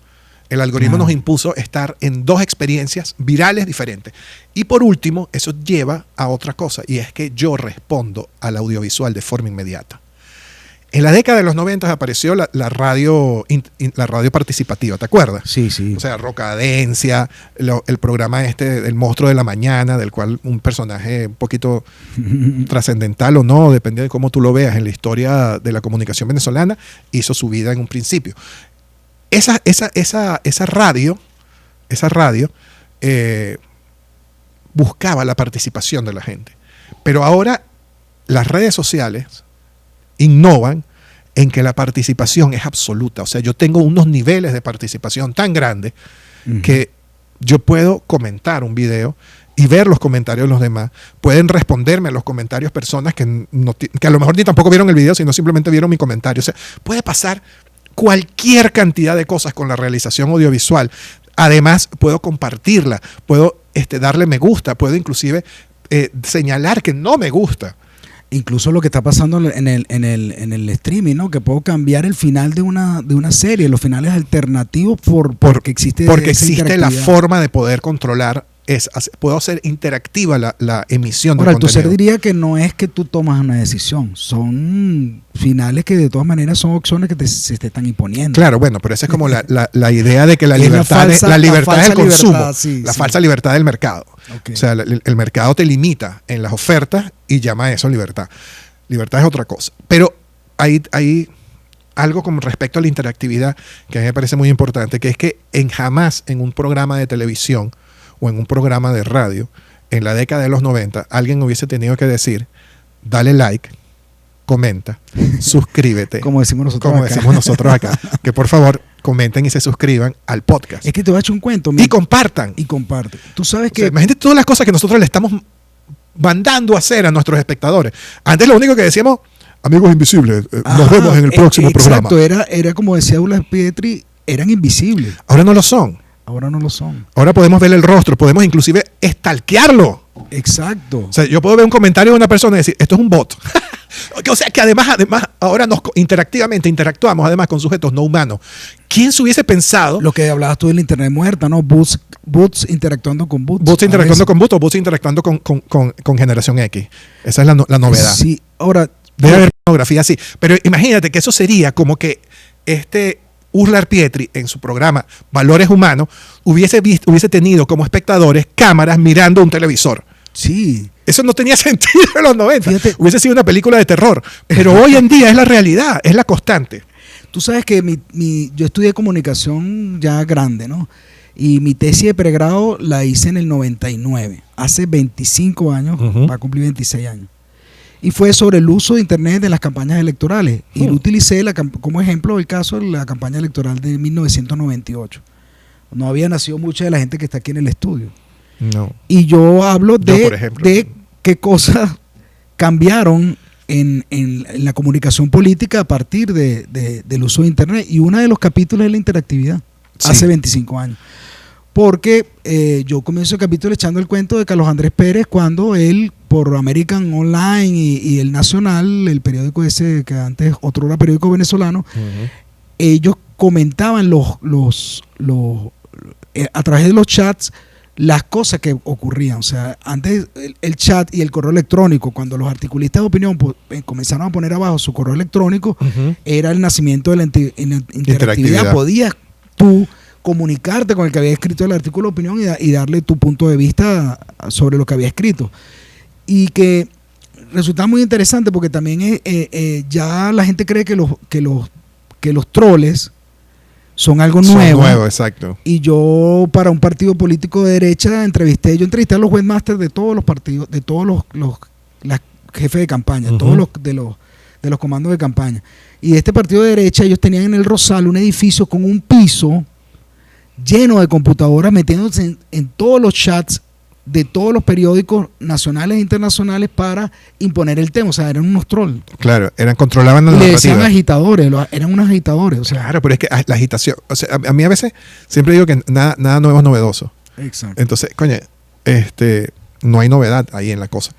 El algoritmo nos impuso estar en dos experiencias virales diferentes. Y por último, eso lleva a otra cosa, y es que yo respondo al audiovisual de forma inmediata. En la década de los 90 apareció la radio participativa, ¿te acuerdas? Sí, sí. O sea, Rocadencia, el programa del Monstruo de la Mañana, del cual un personaje un poquito trascendental o no, depende de cómo tú lo veas en la historia de la comunicación venezolana, hizo su vida en un principio. Esa radio buscaba la participación de la gente. Pero ahora las redes sociales innovan en que la participación es absoluta. O sea, yo tengo unos niveles de participación tan grandes que yo puedo comentar un video y ver los comentarios de los demás. Pueden responderme a los comentarios personas que a lo mejor ni tampoco vieron el video, sino simplemente vieron mi comentario. O sea, puede pasar cualquier cantidad de cosas con la realización audiovisual. Además, puedo compartirla, puedo darle me gusta, puedo inclusive señalar que no me gusta. Incluso lo que está pasando en el streaming, ¿no? Que puedo cambiar el final de una serie, los finales alternativos porque existe la forma de poder controlar. Puedo hacer interactiva la emisión de contenido. Althusser diría que no es que tú tomas una decisión, son finales que de todas maneras son opciones que se te están imponiendo. Claro, bueno, pero esa es como la idea de que la libertad es el consumo, la falsa libertad del mercado. Okay. O sea, el mercado te limita en las ofertas y llama a eso libertad. Libertad es otra cosa. Pero hay algo con respecto a la interactividad que a mí me parece muy importante, que es que jamás en un programa de televisión o en un programa de radio, en la década de los 90, alguien hubiese tenido que decir, dale like, comenta, suscríbete. Como decimos nosotros acá. Que por favor comenten y se suscriban al podcast. Es que te voy a echar un cuento. Y compartan. Tú sabes que... O sea, imagínate todas las cosas que nosotros le estamos mandando a hacer a nuestros espectadores. Antes lo único que decíamos, amigos invisibles, nos vemos en el próximo programa. Exacto, era como decía Douglas Petrie, eran invisibles. Ahora no lo son. Ahora podemos ver el rostro, podemos inclusive stalkearlo. Exacto. O sea, yo puedo ver un comentario de una persona y decir, esto es un bot. O sea, que además ahora interactuamos además con sujetos no humanos. ¿Quién se hubiese pensado? Lo que hablabas tú de la internet muerta, ¿no? Bots interactuando con bots. Bots interactuando con bots o bots interactuando con generación X. Esa es la novedad. Sí, ahora... Debe haber pornografía así. Pero imagínate que eso sería como que Douglas Petrie en su programa Valores Humanos hubiese tenido como espectadores cámaras mirando un televisor. Sí. Eso no tenía sentido en los 90. Fíjate. Hubiese sido una película de terror. Pero hoy en día es la realidad, es la constante. Tú sabes que yo estudié comunicación ya grande, ¿no? Y mi tesis de pregrado la hice en el 99. Hace 25 años, va a cumplir 26 años. Y fue sobre el uso de Internet en las campañas electorales. Y lo utilicé como ejemplo el caso de la campaña electoral de 1998. No había nacido mucha de la gente que está aquí en el estudio. No. Y yo hablo de qué cosas cambiaron en la comunicación política a partir del uso de Internet. Y uno de los capítulos es la interactividad, hace 25 años. Porque yo comienzo el capítulo echando el cuento de Carlos Andrés Pérez cuando él, por American Online y El Nacional, el periódico ese que antes otro era periódico venezolano, ellos comentaban a través de los chats las cosas que ocurrían. O sea, antes el chat y el correo electrónico, cuando los articulistas de opinión comenzaron a poner abajo su correo electrónico, era el nacimiento de la interactividad. Podías tú comunicarte con el que había escrito el artículo de opinión y darle tu punto de vista sobre lo que había escrito. Y que resulta muy interesante porque también ya la gente cree que los troles son algo nuevo. Son nuevos, exacto. Y yo, para un partido político de derecha, entrevisté a los webmasters de todos los partidos, de todos los las jefes de campaña, todos de los comandos de campaña. Y de este partido de derecha, ellos tenían en el Rosal un edificio con un piso lleno de computadoras, metiéndose en todos los chats de todos los periódicos nacionales e internacionales para imponer el tema. O sea, eran unos trolls. Claro, controlaban la narrativa. Le decían agitadores, eran unos agitadores. O sea. Claro, pero es que la agitación, o sea, a mí a veces siempre digo que nada nuevo es novedoso. Exacto. Entonces, coño, no hay novedad ahí en la cosa.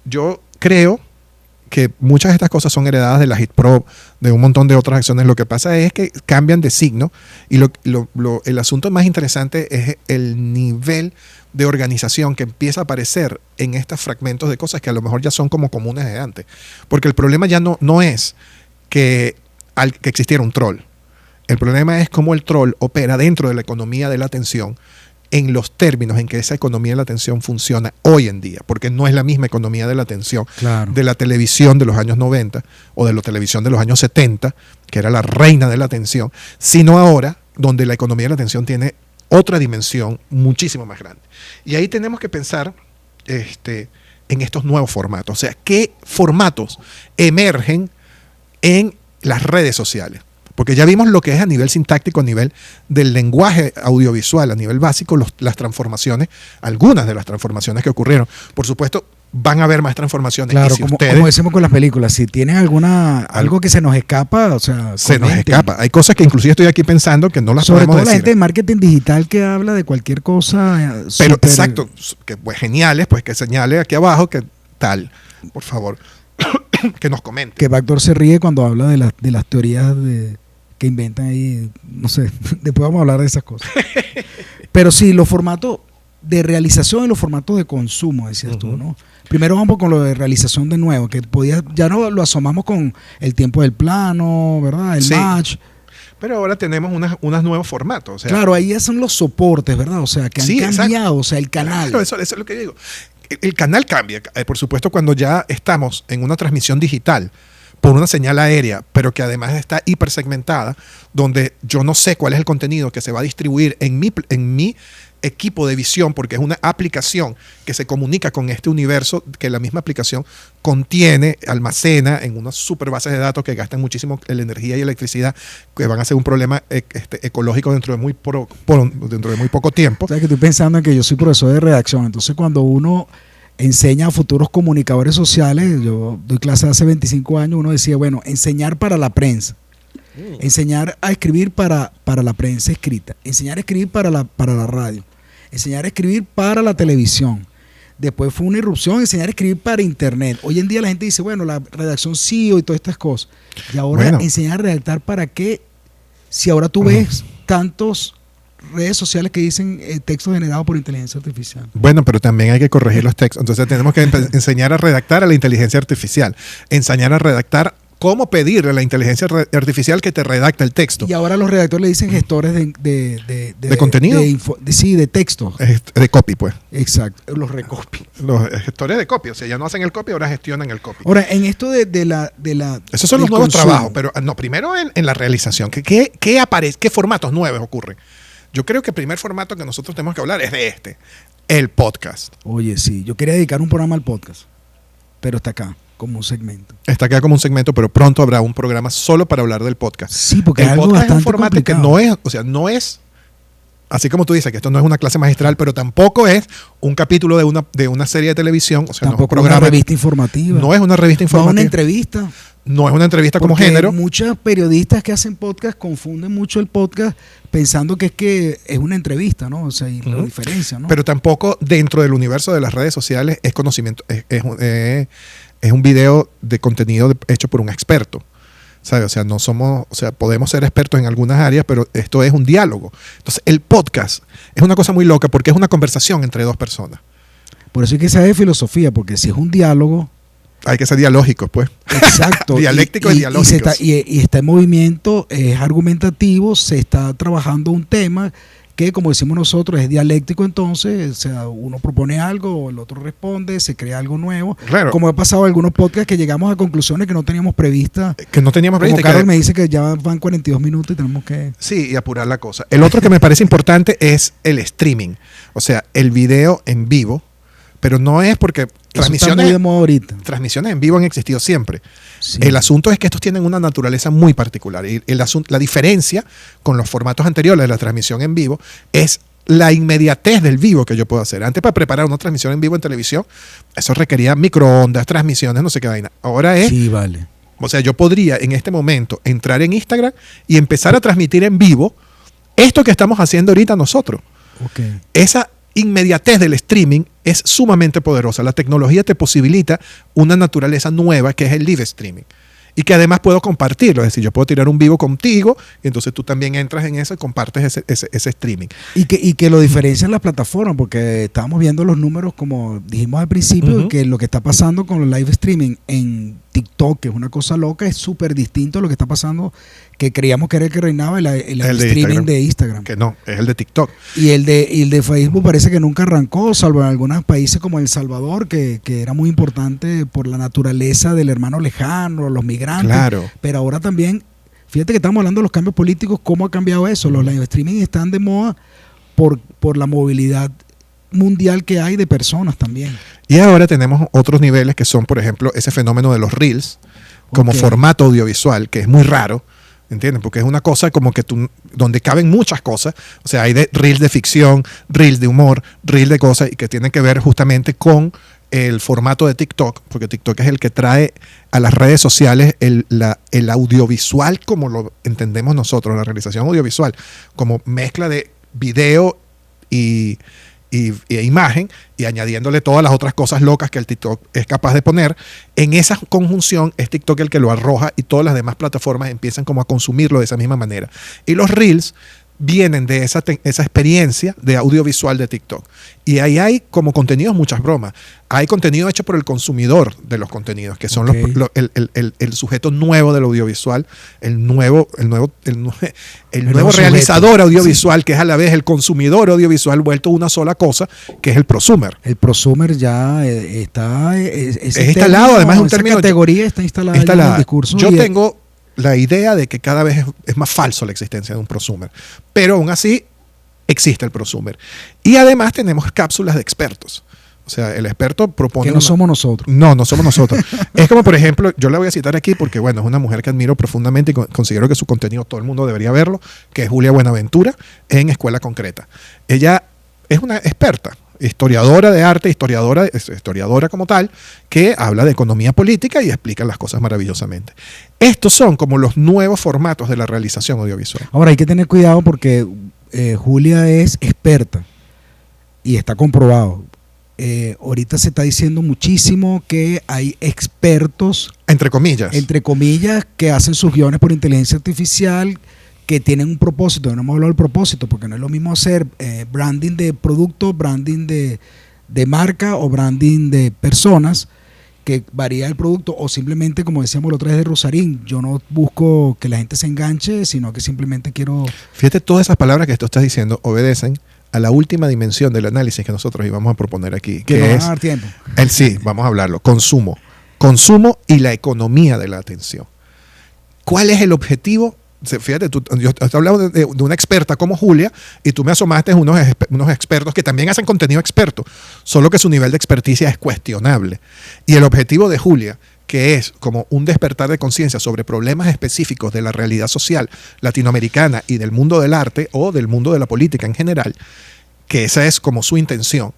Yo creo que muchas de estas cosas son heredadas de la Agitprop, de un montón de otras acciones. Lo que pasa es que cambian de signo y el asunto más interesante es el nivel de organización que empieza a aparecer en estos fragmentos de cosas que a lo mejor ya son como comunes de antes. Porque el problema ya no es que existiera un troll. El problema es cómo el troll opera dentro de la economía de la atención en los términos en que esa economía de la atención funciona hoy en día, porque no es la misma economía de la atención de la televisión de los años 90 o de la televisión de los años 70, que era la reina de la atención, sino ahora donde la economía de la atención tiene otra dimensión muchísimo más grande. Y ahí tenemos que pensar en estos nuevos formatos, o sea, qué formatos emergen en las redes sociales. Porque ya vimos lo que es a nivel sintáctico, a nivel del lenguaje audiovisual, a nivel básico, las transformaciones, algunas de las transformaciones que ocurrieron. Por supuesto, van a haber más transformaciones. Claro, y si como ustedes, decimos con las películas, si tienen algo que se nos escapa, o sea, se nos comenten. escapa. Hay cosas que inclusive estoy aquí pensando que no las Sobre podemos todo la decir. gente de marketing digital que habla de cualquier cosa. Pero exacto, que pues geniales, pues que señale aquí abajo que tal, por favor, que nos comente. Que Backdoor se ríe cuando habla de las teorías que inventan ahí, no sé, después vamos a hablar de esas cosas. Pero sí, los formatos de realización y los formatos de consumo, decías tú, ¿no? Primero vamos con lo de realización de nuevo, que ya no lo asomamos con el tiempo del plano, ¿verdad? El match. Pero ahora tenemos unos nuevos formatos. O sea, claro, ahí ya son los soportes, ¿verdad? O sea, que han cambiado, exacto. O sea, el canal. Claro, eso es lo que digo. El canal cambia, por supuesto, cuando ya estamos en una transmisión digital por una señal aérea, pero que además está hipersegmentada, donde yo no sé cuál es el contenido que se va a distribuir en mi equipo de visión, porque es una aplicación que se comunica con este universo que la misma aplicación contiene, almacena en unas super bases de datos que gastan muchísimo la energía y electricidad, que van a ser un problema ecológico dentro de muy poco tiempo. O sea, que estoy pensando en que yo soy profesor de redacción, entonces cuando uno enseña a futuros comunicadores sociales, yo doy clase hace 25 años, uno decía, bueno, enseñar para la prensa, enseñar a escribir para la prensa escrita, enseñar a escribir para la radio, enseñar a escribir para la televisión. Después fue una irrupción, enseñar a escribir para internet. Hoy en día la gente dice, bueno, la redacción SEO y todas estas cosas. Y ahora enseñar a redactar para qué, si ahora tú ves tantos redes sociales que dicen textos generados por inteligencia artificial. Bueno, pero también hay que corregir los textos. Entonces tenemos que enseñar a redactar a la inteligencia artificial. Enseñar a redactar cómo pedirle a la inteligencia artificial que te redacte el texto. Y ahora los redactores le dicen gestores de contenido. De texto. De copy, pues. Exacto, los recopy. Los gestores de copy. O sea, ya no hacen el copy, ahora gestionan el copy. Ahora, en esto de la esos son los nuevos trabajos, pero no, primero en la realización. ¿Qué aparece? ¿Qué formatos nuevos ocurren? Yo creo que el primer formato que nosotros tenemos que hablar es de el podcast. Oye, sí, yo quería dedicar un programa al podcast, pero está acá como un segmento. Está acá como un segmento, pero pronto habrá un programa solo para hablar del podcast. Sí, porque el es algo podcast bastante es un formato complicado. que no es, así como tú dices, que esto no es una clase magistral, pero tampoco es un capítulo de una serie de televisión. O sea, tampoco no es una revista informativa. No es una revista informativa. No es una entrevista. No es una entrevista como género. Muchos periodistas que hacen podcast confunden mucho el podcast pensando que es una entrevista, ¿no? O sea, y la diferencia, ¿no? Pero tampoco dentro del universo de las redes sociales es conocimiento, es un video de contenido hecho por un experto. ¿Sabes? O sea, no somos, o sea, podemos ser expertos en algunas áreas, pero esto es un diálogo. Entonces, el podcast es una cosa muy loca porque es una conversación entre dos personas. Por eso hay que saber filosofía, porque si es un diálogo, hay que ser dialógicos, pues. Exacto. Dialécticos y dialógicos. Y está en movimiento, es argumentativo, se está trabajando un tema que, como decimos nosotros, es dialéctico. Entonces, o sea, uno propone algo, el otro responde, se crea algo nuevo. Claro. Como ha pasado en algunos podcasts que llegamos a conclusiones que no teníamos previstas. Como Carlos me dice que ya van 42 minutos y tenemos que... Sí, y apurar la cosa. El otro que me parece importante es el streaming. O sea, el video en vivo, pero no es porque Está muy de moda ahorita. transmisiones en vivo han existido siempre. Sí. El asunto es que estos tienen una naturaleza muy particular. Y la diferencia con los formatos anteriores de la transmisión en vivo es la inmediatez del vivo que yo puedo hacer. Antes, para preparar una transmisión en vivo en televisión, eso requería microondas, transmisiones, no sé qué vaina. Ahora es... Sí, vale. O sea, yo podría en este momento entrar en Instagram y empezar a transmitir en vivo esto que estamos haciendo ahorita nosotros. Okay. Esa inmediatez del streaming es sumamente poderosa. La tecnología te posibilita una naturaleza nueva que es el live streaming. Y que además puedo compartirlo. Es decir, yo puedo tirar un vivo contigo y entonces tú también entras en eso y compartes ese streaming. Y que lo diferencian las plataformas, porque estábamos viendo los números, como dijimos al principio, que lo que está pasando con el live streaming en TikTok, que es una cosa loca, es súper distinto a lo que está pasando, que creíamos que era el que reinaba, el streaming de Instagram. Que no, es el de TikTok. Y el de Facebook parece que nunca arrancó, salvo en algunos países como El Salvador, que era muy importante por la naturaleza del hermano lejano, los migrantes. Claro. Pero ahora también, fíjate que estamos hablando de los cambios políticos, cómo ha cambiado eso. Los live streaming están de moda por la movilidad mundial que hay de personas también. Y ahora tenemos otros niveles que son, por ejemplo, ese fenómeno de los reels como formato audiovisual, que es muy raro, ¿entiendes? Porque es una cosa como que donde caben muchas cosas. O sea, hay reels de ficción, reels de humor, reels de cosas, y que tienen que ver justamente con el formato de TikTok, porque TikTok es el que trae a las redes sociales el audiovisual como lo entendemos nosotros, la realización audiovisual, como mezcla de video y imagen, y añadiéndole todas las otras cosas locas que el TikTok es capaz de poner. En esa conjunción es TikTok el que lo arroja y todas las demás plataformas empiezan como a consumirlo de esa misma manera. Y los reels vienen de esa experiencia de audiovisual de TikTok. Y ahí hay como contenidos muchas bromas. Hay contenido hecho por el consumidor de los contenidos, que son el sujeto nuevo del audiovisual, el nuevo realizador audiovisual, que es a la vez el consumidor audiovisual vuelto una sola cosa, que es el prosumer. El prosumer ya está... Es instalado, además es un término... Esa categoría está instalada en el discurso. Yo tengo la idea de que cada vez es más falso la existencia de un prosumer, pero aún así existe el prosumer. Y además tenemos cápsulas de expertos. O sea, el experto propone... Que no somos nosotros. No somos nosotros. Es como, por ejemplo, yo la voy a citar aquí porque, bueno, es una mujer que admiro profundamente y considero que su contenido todo el mundo debería verlo, que es Julia Buenaventura en Escuela Concreta. Ella es una experta, historiadora de arte, historiadora como tal, que habla de economía política y explica las cosas maravillosamente. Estos son como los nuevos formatos de la realización audiovisual. Ahora hay que tener cuidado porque Julia es experta y está comprobado. Ahorita se está diciendo muchísimo que hay expertos, entre comillas, que hacen sus guiones por inteligencia artificial, que tienen un propósito. No hemos hablado del propósito, porque no es lo mismo hacer branding de producto, branding de marca o branding de personas, que varía el producto, o simplemente, como decíamos la otra vez de Rosarín, yo no busco que la gente se enganche, sino que simplemente quiero... Fíjate, todas esas palabras que tú estás diciendo obedecen a la última dimensión del análisis que nosotros íbamos a proponer aquí, que nos van a dar tiempo. Sí, vamos a hablarlo. Consumo y la economía de la atención. ¿Cuál es el objetivo? Fíjate, yo te hablaba de una experta como Julia, y tú me asomaste unos expertos que también hacen contenido experto, solo que su nivel de experticia es cuestionable. Y el objetivo de Julia, que es como un despertar de conciencia sobre problemas específicos de la realidad social latinoamericana y del mundo del arte o del mundo de la política en general, que esa es como su intención.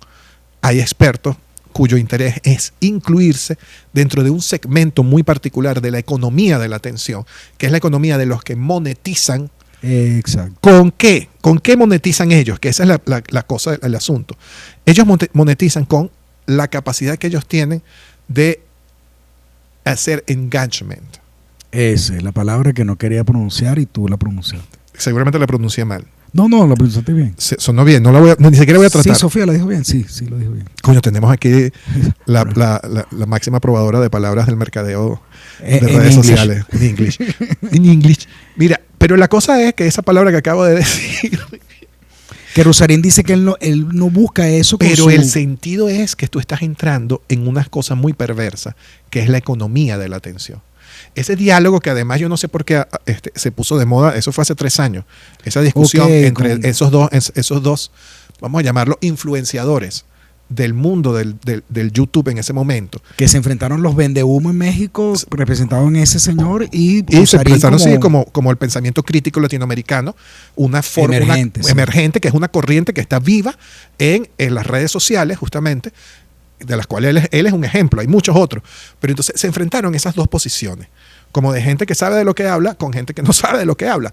Hay expertos cuyo interés es incluirse dentro de un segmento muy particular de la economía de la atención, que es la economía de los que monetizan. Exacto. ¿Con qué? ¿Con qué monetizan ellos? Que esa es la cosa, el asunto. Ellos monetizan con la capacidad que ellos tienen de hacer engagement. Esa es la palabra que no quería pronunciar y tú la pronunciaste. Seguramente la pronuncié mal. No, la pronunciaste bien. Sonó bien, ni siquiera voy a tratar. Sí, Sofía la dijo bien, sí, lo dijo bien. Coño, tenemos aquí la máxima probadora de palabras del mercadeo de redes sociales. En English. Mira, pero la cosa es que esa palabra que acabo de decir... Que Rosarín dice que él no busca eso. Pero el sentido es que tú estás entrando en unas cosas muy perversas, que es la economía de la atención. Ese diálogo que además yo no sé por qué se puso de moda, eso fue hace 3 años, esa discusión entre esos dos, vamos a llamarlo influenciadores del mundo del YouTube en ese momento. Que se enfrentaron los vendehumo en México, representados en ese señor, y se empezaron como el pensamiento crítico latinoamericano, una forma emergente, que es una corriente que está viva en las redes sociales, justamente, de las cuales él es un ejemplo, hay muchos otros. Pero entonces se enfrentaron esas dos posiciones, como de gente que sabe de lo que habla con gente que no sabe de lo que habla.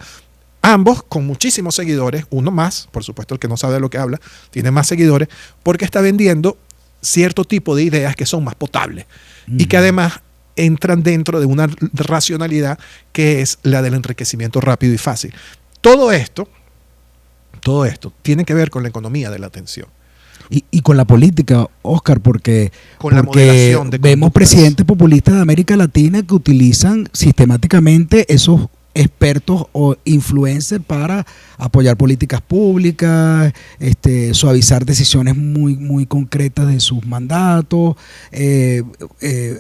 Ambos con muchísimos seguidores, uno más, por supuesto el que no sabe de lo que habla, tiene más seguidores, porque está vendiendo cierto tipo de ideas que son más potables y que además entran dentro de una racionalidad que es la del enriquecimiento rápido y fácil. Todo esto tiene que ver con la economía de la atención. Y con la política, Oscar, porque la modelación de vemos presidentes populistas de América Latina que utilizan sistemáticamente esos expertos o influencers para apoyar políticas públicas, suavizar decisiones muy, muy concretas de sus mandatos,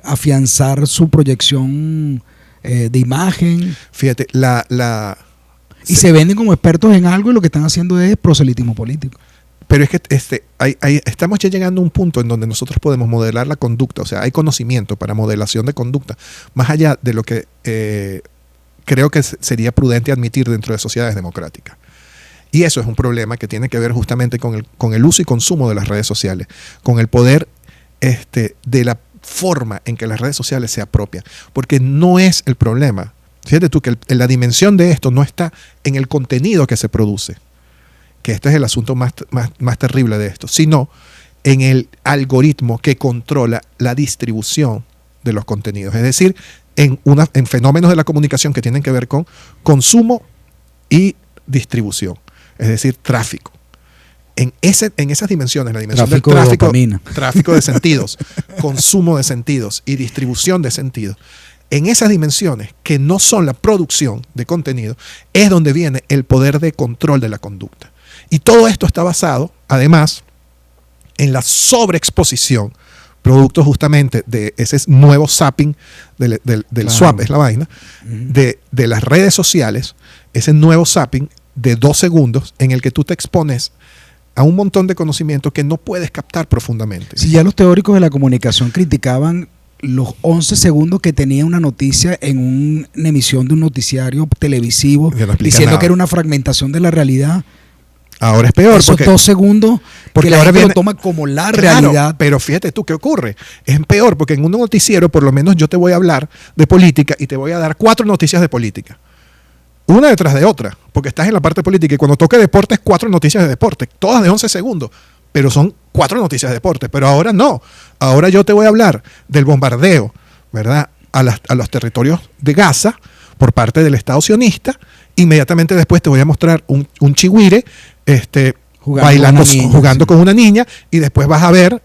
afianzar su proyección de imagen. Fíjate, se venden como expertos en algo y lo que están haciendo es proselitismo político. Pero es que estamos ya llegando a un punto en donde nosotros podemos modelar la conducta, o sea, hay conocimiento para modelación de conducta, más allá de lo que creo que sería prudente admitir dentro de sociedades democráticas. Y eso es un problema que tiene que ver justamente con el uso y consumo de las redes sociales, con el poder de la forma en que las redes sociales se apropian, porque no es el problema. Fíjate tú que la dimensión de esto no está en el contenido que se produce, que este es el asunto más terrible de esto, sino en el algoritmo que controla la distribución de los contenidos. Es decir, en fenómenos de la comunicación que tienen que ver con consumo y distribución, es decir, tráfico. En esas dimensiones, la dimensión del tráfico de sentidos, consumo de sentidos y distribución de sentidos, en esas dimensiones que no son la producción de contenido, es donde viene el poder de control de la conducta. Y todo esto está basado, además, en la sobreexposición, producto justamente de ese nuevo zapping del swap, es la vaina, de las redes sociales, ese nuevo zapping de 2 segundos en el que tú te expones a un montón de conocimiento que no puedes captar profundamente. Si ya los teóricos de la comunicación criticaban los 11 segundos que tenía una noticia en una emisión de un noticiario televisivo, diciendo que era una fragmentación de la realidad. Ahora es peor. Esos 2 segundos porque la gente lo toma como la realidad. Pero fíjate tú, ¿qué ocurre? Es peor porque en un noticiero, por lo menos yo te voy a hablar de política y te voy a dar 4 noticias de política. Una detrás de otra, porque estás en la parte política y cuando toque deportes, 4 noticias de deporte, todas de 11 segundos, pero son 4 noticias de deporte. Pero ahora no. Ahora yo te voy a hablar del bombardeo, ¿verdad?, a los territorios de Gaza por parte del Estado sionista. Inmediatamente después te voy a mostrar un chihuire jugando con una niña, y después vas a ver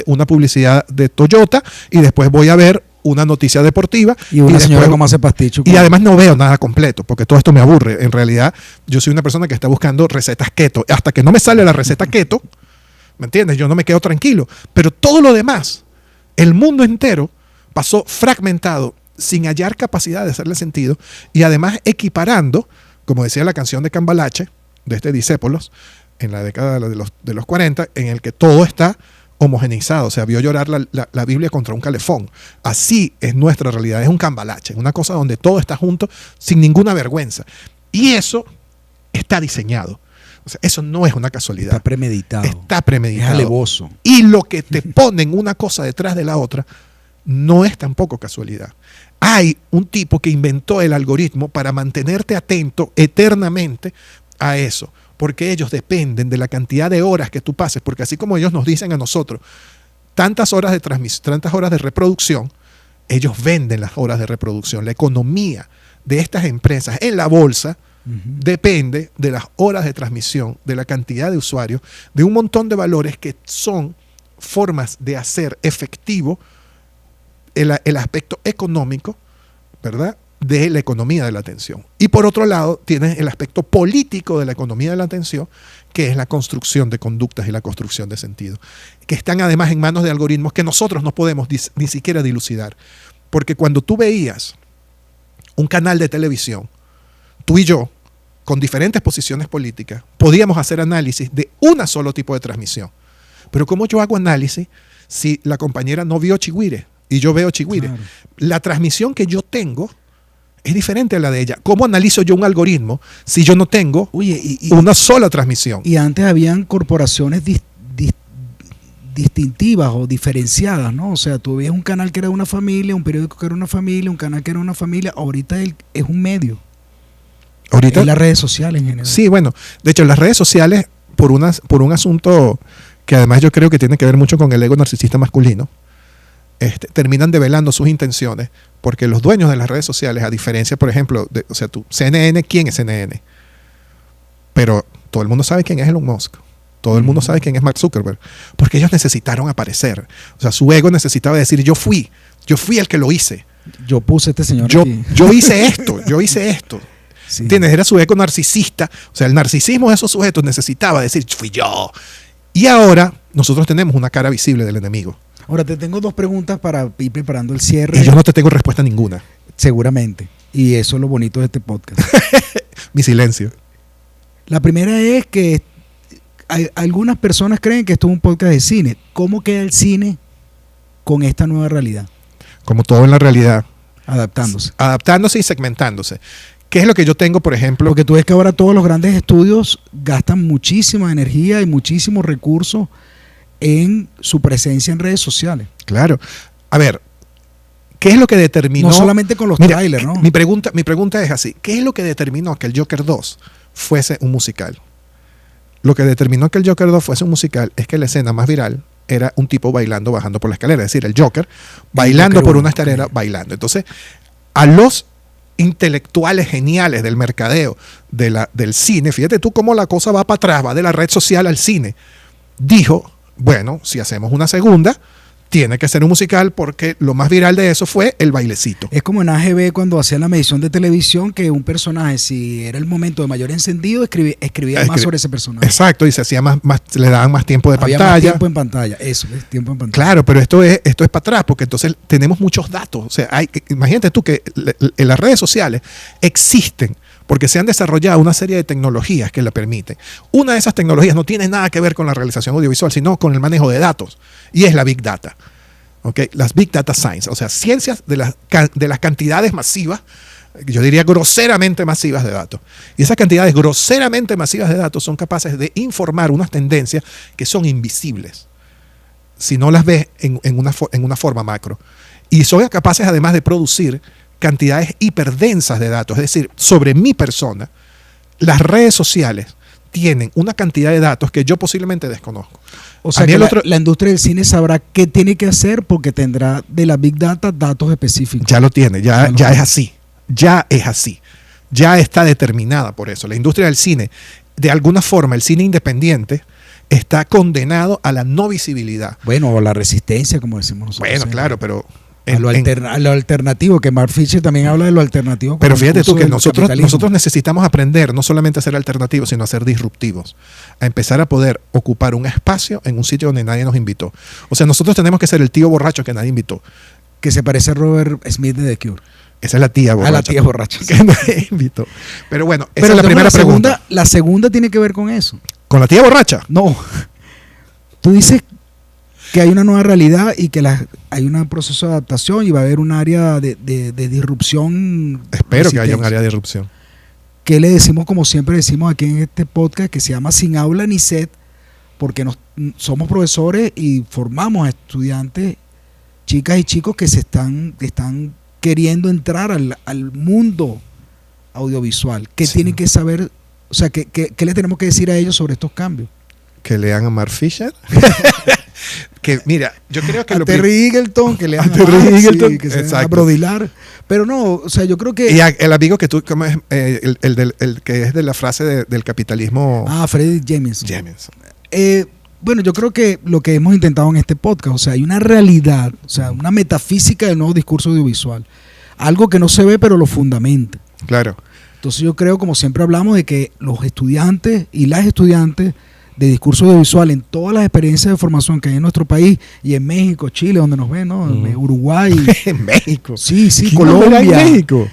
una publicidad de Toyota, y después voy a ver una noticia deportiva y una señora como hace pasticho. Y además no veo nada completo, porque todo esto me aburre. En realidad, yo soy una persona que está buscando recetas keto. Hasta que no me sale la receta keto, ¿me entiendes? Yo no me quedo tranquilo. Pero todo lo demás, el mundo entero pasó fragmentado, sin hallar capacidad de hacerle sentido, y además equiparando, como decía la canción de Cambalache, de Discépolos, en la década de los 40, en el que todo está homogeneizado, o sea, vio llorar la Biblia contra un calefón. Así es nuestra realidad, es un cambalache, una cosa donde todo está junto sin ninguna vergüenza. Y eso está diseñado. O sea, eso no es una casualidad. Está premeditado. Está premeditado. Es alevoso. Y lo que te ponen una cosa detrás de la otra no es tampoco casualidad. Hay un tipo que inventó el algoritmo para mantenerte atento eternamente a eso, porque ellos dependen de la cantidad de horas que tú pases, porque así como ellos nos dicen a nosotros tantas horas de transmisión, tantas horas de reproducción, ellos venden las horas de reproducción. La economía de estas empresas en la bolsa depende de las horas de transmisión, de la cantidad de usuarios, de un montón de valores que son formas de hacer efectivo el aspecto económico, ¿verdad?, de la economía de la atención. Y por otro lado, tienes el aspecto político de la economía de la atención, que es la construcción de conductas y la construcción de sentido, que están además en manos de algoritmos que nosotros no podemos ni siquiera dilucidar. Porque cuando tú veías un canal de televisión, tú y yo, con diferentes posiciones políticas, podíamos hacer análisis de un solo tipo de transmisión. Pero ¿cómo yo hago análisis si la compañera no vio Chigüire y yo veo Chigüire? Claro. La transmisión que yo tengo es diferente a la de ella. ¿Cómo analizo yo un algoritmo si yo no tengo Oye, una sola transmisión? y antes habían corporaciones distintivas o diferenciadas, ¿no? O sea, tú veías un canal que era de una familia, un periódico que era una familia, un canal que era una familia. Ahorita es un medio. Ahorita, En las redes sociales en general. sí, bueno, de hecho las redes sociales, por un asunto que además yo creo que tiene que ver mucho con el ego narcisista masculino, terminan develando sus intenciones, porque los dueños de las redes sociales, a diferencia, por ejemplo, o sea, tú, CNN, ¿quién es CNN? Pero todo el mundo sabe quién es Elon Musk. Todo el mundo sabe quién es Mark Zuckerberg, porque ellos necesitaron aparecer. O sea, su ego necesitaba decir, yo fui el que lo hice. Yo puse a este señor Yo aquí. yo hice esto. Sí. ¿Entiendes? Era su ego narcisista. O sea, el narcisismo de esos sujetos necesitaba decir, fui yo. Y ahora nosotros tenemos una cara visible del enemigo. Ahora te tengo dos preguntas para ir preparando el cierre. Y yo no te tengo respuesta ninguna. Seguramente. Y eso es lo bonito de este podcast. Mi silencio. La primera es que algunas personas creen que esto es un podcast de cine. ¿Cómo queda el cine con esta nueva realidad? Como todo en la realidad. Adaptándose. Adaptándose y segmentándose. ¿Qué es lo que yo tengo, por ejemplo? Porque tú ves que ahora todos los grandes estudios gastan muchísima energía y muchísimos recursos en su presencia en redes sociales. Claro. A ver, ¿qué es lo que determinó? No solamente con los Mira, trailers, ¿no? Mi pregunta es así. ¿Qué es lo que determinó que el Joker 2 fuese un musical? Lo que determinó que el Joker 2 fuese un musical es que la escena más viral era un tipo bailando, bajando por la escalera. Es decir, el Joker bailando por una escalera, bailando. Entonces, a los intelectuales geniales del mercadeo del cine, fíjate tú cómo la cosa va para atrás, va de la red social al cine, dijo, bueno, si hacemos una segunda, tiene que ser un musical porque lo más viral de eso fue el bailecito. Es como en AGB cuando hacían la medición de televisión que un personaje, si era el momento de mayor encendido, escribía más sobre ese personaje. Exacto, y se hacía más, le daban más tiempo de Había pantalla. más tiempo en pantalla, eso, es tiempo en pantalla. Claro, pero esto es para atrás, porque entonces tenemos muchos datos. O sea, imagínate tú que en las redes sociales existen porque se han desarrollado una serie de tecnologías que la permiten. Una de esas tecnologías no tiene nada que ver con la realización audiovisual, sino con el manejo de datos, y es la Big Data. ¿Okay? Las Big Data Science, o sea, ciencias de las cantidades masivas, yo diría groseramente masivas de datos. Y esas cantidades groseramente masivas de datos son capaces de informar unas tendencias que son invisibles si no las ves en una forma macro. Y son capaces además de producir cantidades hiperdensas de datos, es decir, sobre mi persona, las redes sociales tienen una cantidad de datos que yo posiblemente desconozco. O sea que la industria del cine sabrá qué tiene que hacer porque tendrá de la Big Data datos específicos. Ya lo tiene, ya es así. Ya es así. Ya está determinada por eso. La industria del cine, de alguna forma, el cine independiente está condenado a la no visibilidad. Bueno, o la resistencia, como decimos nosotros. Bueno, claro, pero a lo alternativo, que Mark Fisher también habla de lo alternativo. Pero fíjate tú que nosotros necesitamos aprender no solamente a ser alternativos, sino a ser disruptivos. A empezar a poder ocupar un espacio en un sitio donde nadie nos invitó. O sea, nosotros tenemos que ser el tío borracho que nadie invitó. Que se parece a Robert Smith de The Cure. Esa es la tía borracha. La tía borracha. Que nadie invitó. Pero bueno, esa es la primera pregunta. La segunda tiene que ver con eso. ¿Con la tía borracha? No. Tú dices que hay una nueva realidad y que hay un proceso de adaptación y va a haber un área de disrupción. Espero que haya un área de disrupción. ¿Qué le decimos, como siempre decimos aquí en este podcast, que se llama Sin Aula ni Set? Porque somos profesores y formamos a estudiantes, chicas y chicos que están queriendo entrar al mundo audiovisual. ¿Qué tienen que saber? O sea, ¿qué le tenemos que decir a ellos sobre estos cambios? Que lean a Mark Fisher. Que mira, yo creo que a Terry Eagleton, que lean a Terry Eagleton, que se lean a Brodilar. Pero no, o sea, yo creo que... Y el amigo que tú, ¿cómo es? El que es de la frase del capitalismo... Freddie Jameson. Bueno, yo creo que lo que hemos intentado en este podcast, o sea, hay una realidad, o sea, una metafísica del nuevo discurso audiovisual. Algo que no se ve, pero lo fundamenta. Claro. Entonces yo creo, como siempre hablamos, de que los estudiantes y las estudiantes de discurso audiovisual en todas las experiencias de formación que hay en nuestro país y en México, Chile, donde nos ven, ¿no? En Uruguay. En México. Sí, Colombia. En México.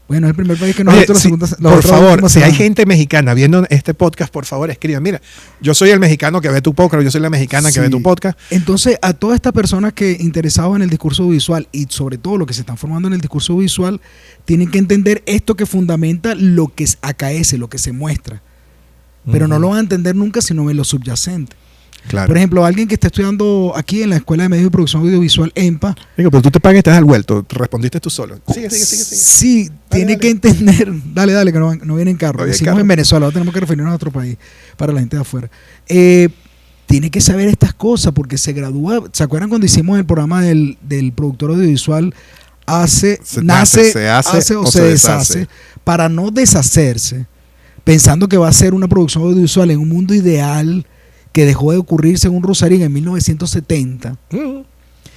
Bueno, es el primer país que nos Oye, ha visto la sí, segunda. por favor, si hay gente mexicana viendo este podcast, por favor, escriban. Mira, yo soy el mexicano que ve tu podcast, yo soy la mexicana que ve tu podcast. Entonces, a todas estas personas que interesados en el discurso visual y sobre todo los que se están formando en el discurso visual, tienen que entender esto que fundamenta lo que acaece, lo que se muestra. Pero no lo van a entender nunca si no ven lo subyacente. Claro. Por ejemplo, alguien que está estudiando aquí en la Escuela de Medios y Producción Audiovisual, EMPA. Digo, pero tú te pagas y te das el vuelto. Respondiste tú solo. Sigue. Sí, tiene que entender. Dale, que no viene en carro. Decimos en Venezuela, ahora tenemos que referirnos a otro país para la gente de afuera. Tiene que saber estas cosas porque se gradúa. ¿Se acuerdan cuando hicimos el programa del productor audiovisual? Nace, se hace o se deshace. Para no deshacerse, pensando que va a ser una producción audiovisual en un mundo ideal que dejó de ocurrir según Rosarín en 1970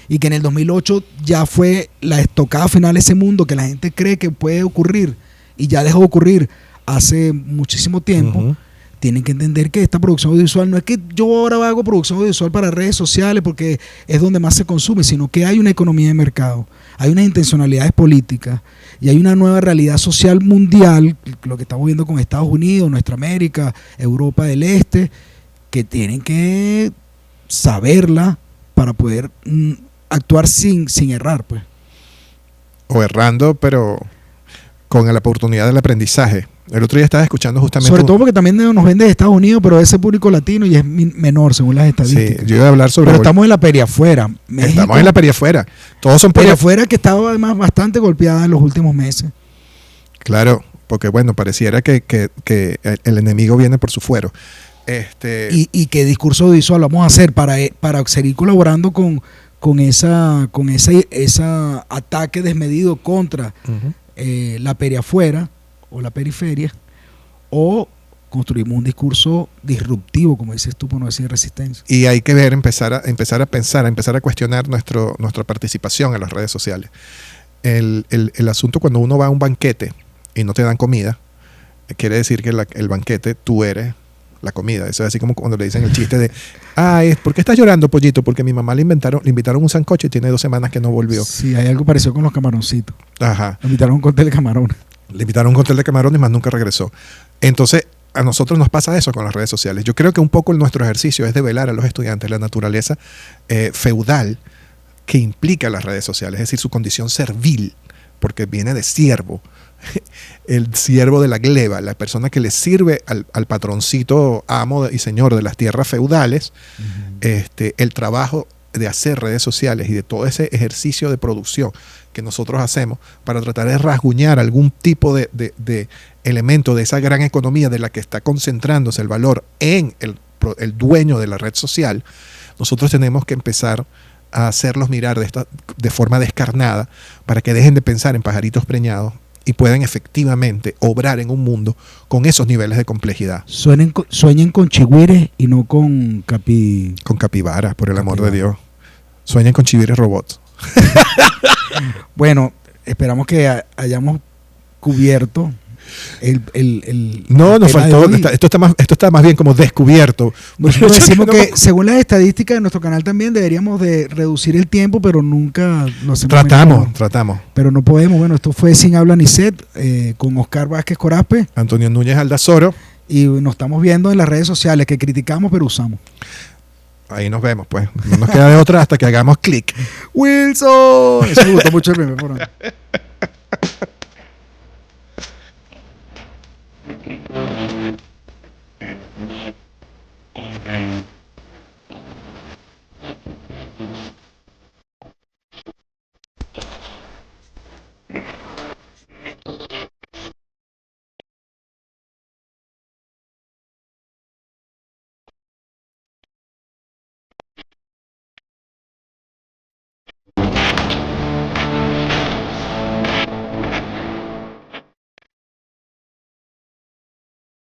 y que en el 2008 ya fue la estocada final de ese mundo que la gente cree que puede ocurrir y ya dejó de ocurrir hace muchísimo tiempo. Tienen que entender que esta producción audiovisual no es que yo ahora hago producción audiovisual para redes sociales porque es donde más se consume, sino que hay una economía de mercado, hay unas intencionalidades políticas y hay una nueva realidad social mundial, lo que estamos viendo con Estados Unidos, nuestra América, Europa del Este, que tienen que saberla para poder actuar sin errar, pues. O errando, pero con la oportunidad del aprendizaje. El otro día estaba escuchando justamente... Sobre todo porque también nos ven de Estados Unidos, pero ese público latino y es menor según las estadísticas. Sí, yo iba a hablar sobre... Pero estamos en la periafuera. México, estamos en la periafuera. Todos son periafuera que estaba además bastante golpeada en los últimos meses. Claro, porque bueno, pareciera que el enemigo viene por su fuero. ¿Y qué discurso audiovisual vamos a hacer para seguir colaborando con esa ataque desmedido contra la periafuera o la periferia, o construimos un discurso disruptivo, como dices tú, por no decir resistencia? Y hay que ver, empezar a pensar, empezar a cuestionar nuestra participación en las redes sociales. El asunto cuando uno va a un banquete y no te dan comida, quiere decir que el banquete tú eres la comida. Eso es así como cuando le dicen el chiste de ¿por qué estás llorando, pollito? Porque mi mamá le invitaron un sancocho y tiene 2 semanas que no volvió. Sí, hay algo parecido con los camaroncitos. Ajá. Le invitaron a un cóctel de camarones. Le invitaron a un cóctel de camarones, más nunca regresó. Entonces, a nosotros nos pasa eso con las redes sociales. Yo creo que un poco nuestro ejercicio es develar a los estudiantes la naturaleza feudal que implica las redes sociales, es decir, su condición servil, porque viene de siervo. El siervo de la gleba, la persona que le sirve al patroncito amo y señor de las tierras feudales, el trabajo de hacer redes sociales y de todo ese ejercicio de producción que nosotros hacemos para tratar de rasguñar algún tipo de elemento de esa gran economía de la que está concentrándose el valor en el dueño de la red social. Nosotros tenemos que empezar a hacerlos mirar de forma descarnada para que dejen de pensar en pajaritos preñados y puedan efectivamente obrar en un mundo con esos niveles de complejidad. Sueñen con chigüires y no con con capibaras, por el amor de Dios. Sueñen con chigüires robots. Bueno, esperamos que hayamos cubierto No, nos faltó. Esto está más bien como descubierto. Nosotros decimos que según las estadísticas de nuestro canal también deberíamos de reducir el tiempo, pero nunca lo hacemos. Tratamos. Pero no podemos. Bueno, esto fue Sin Habla ni Sed, con Oscar Vázquez Corazpe, Antonio Núñez Aldazoro. Y nos estamos viendo en las redes sociales que criticamos pero usamos. Ahí nos vemos, pues. No nos queda de otra hasta que hagamos clic. ¡Wilson! Eso me gustó mucho el meme, por ahí.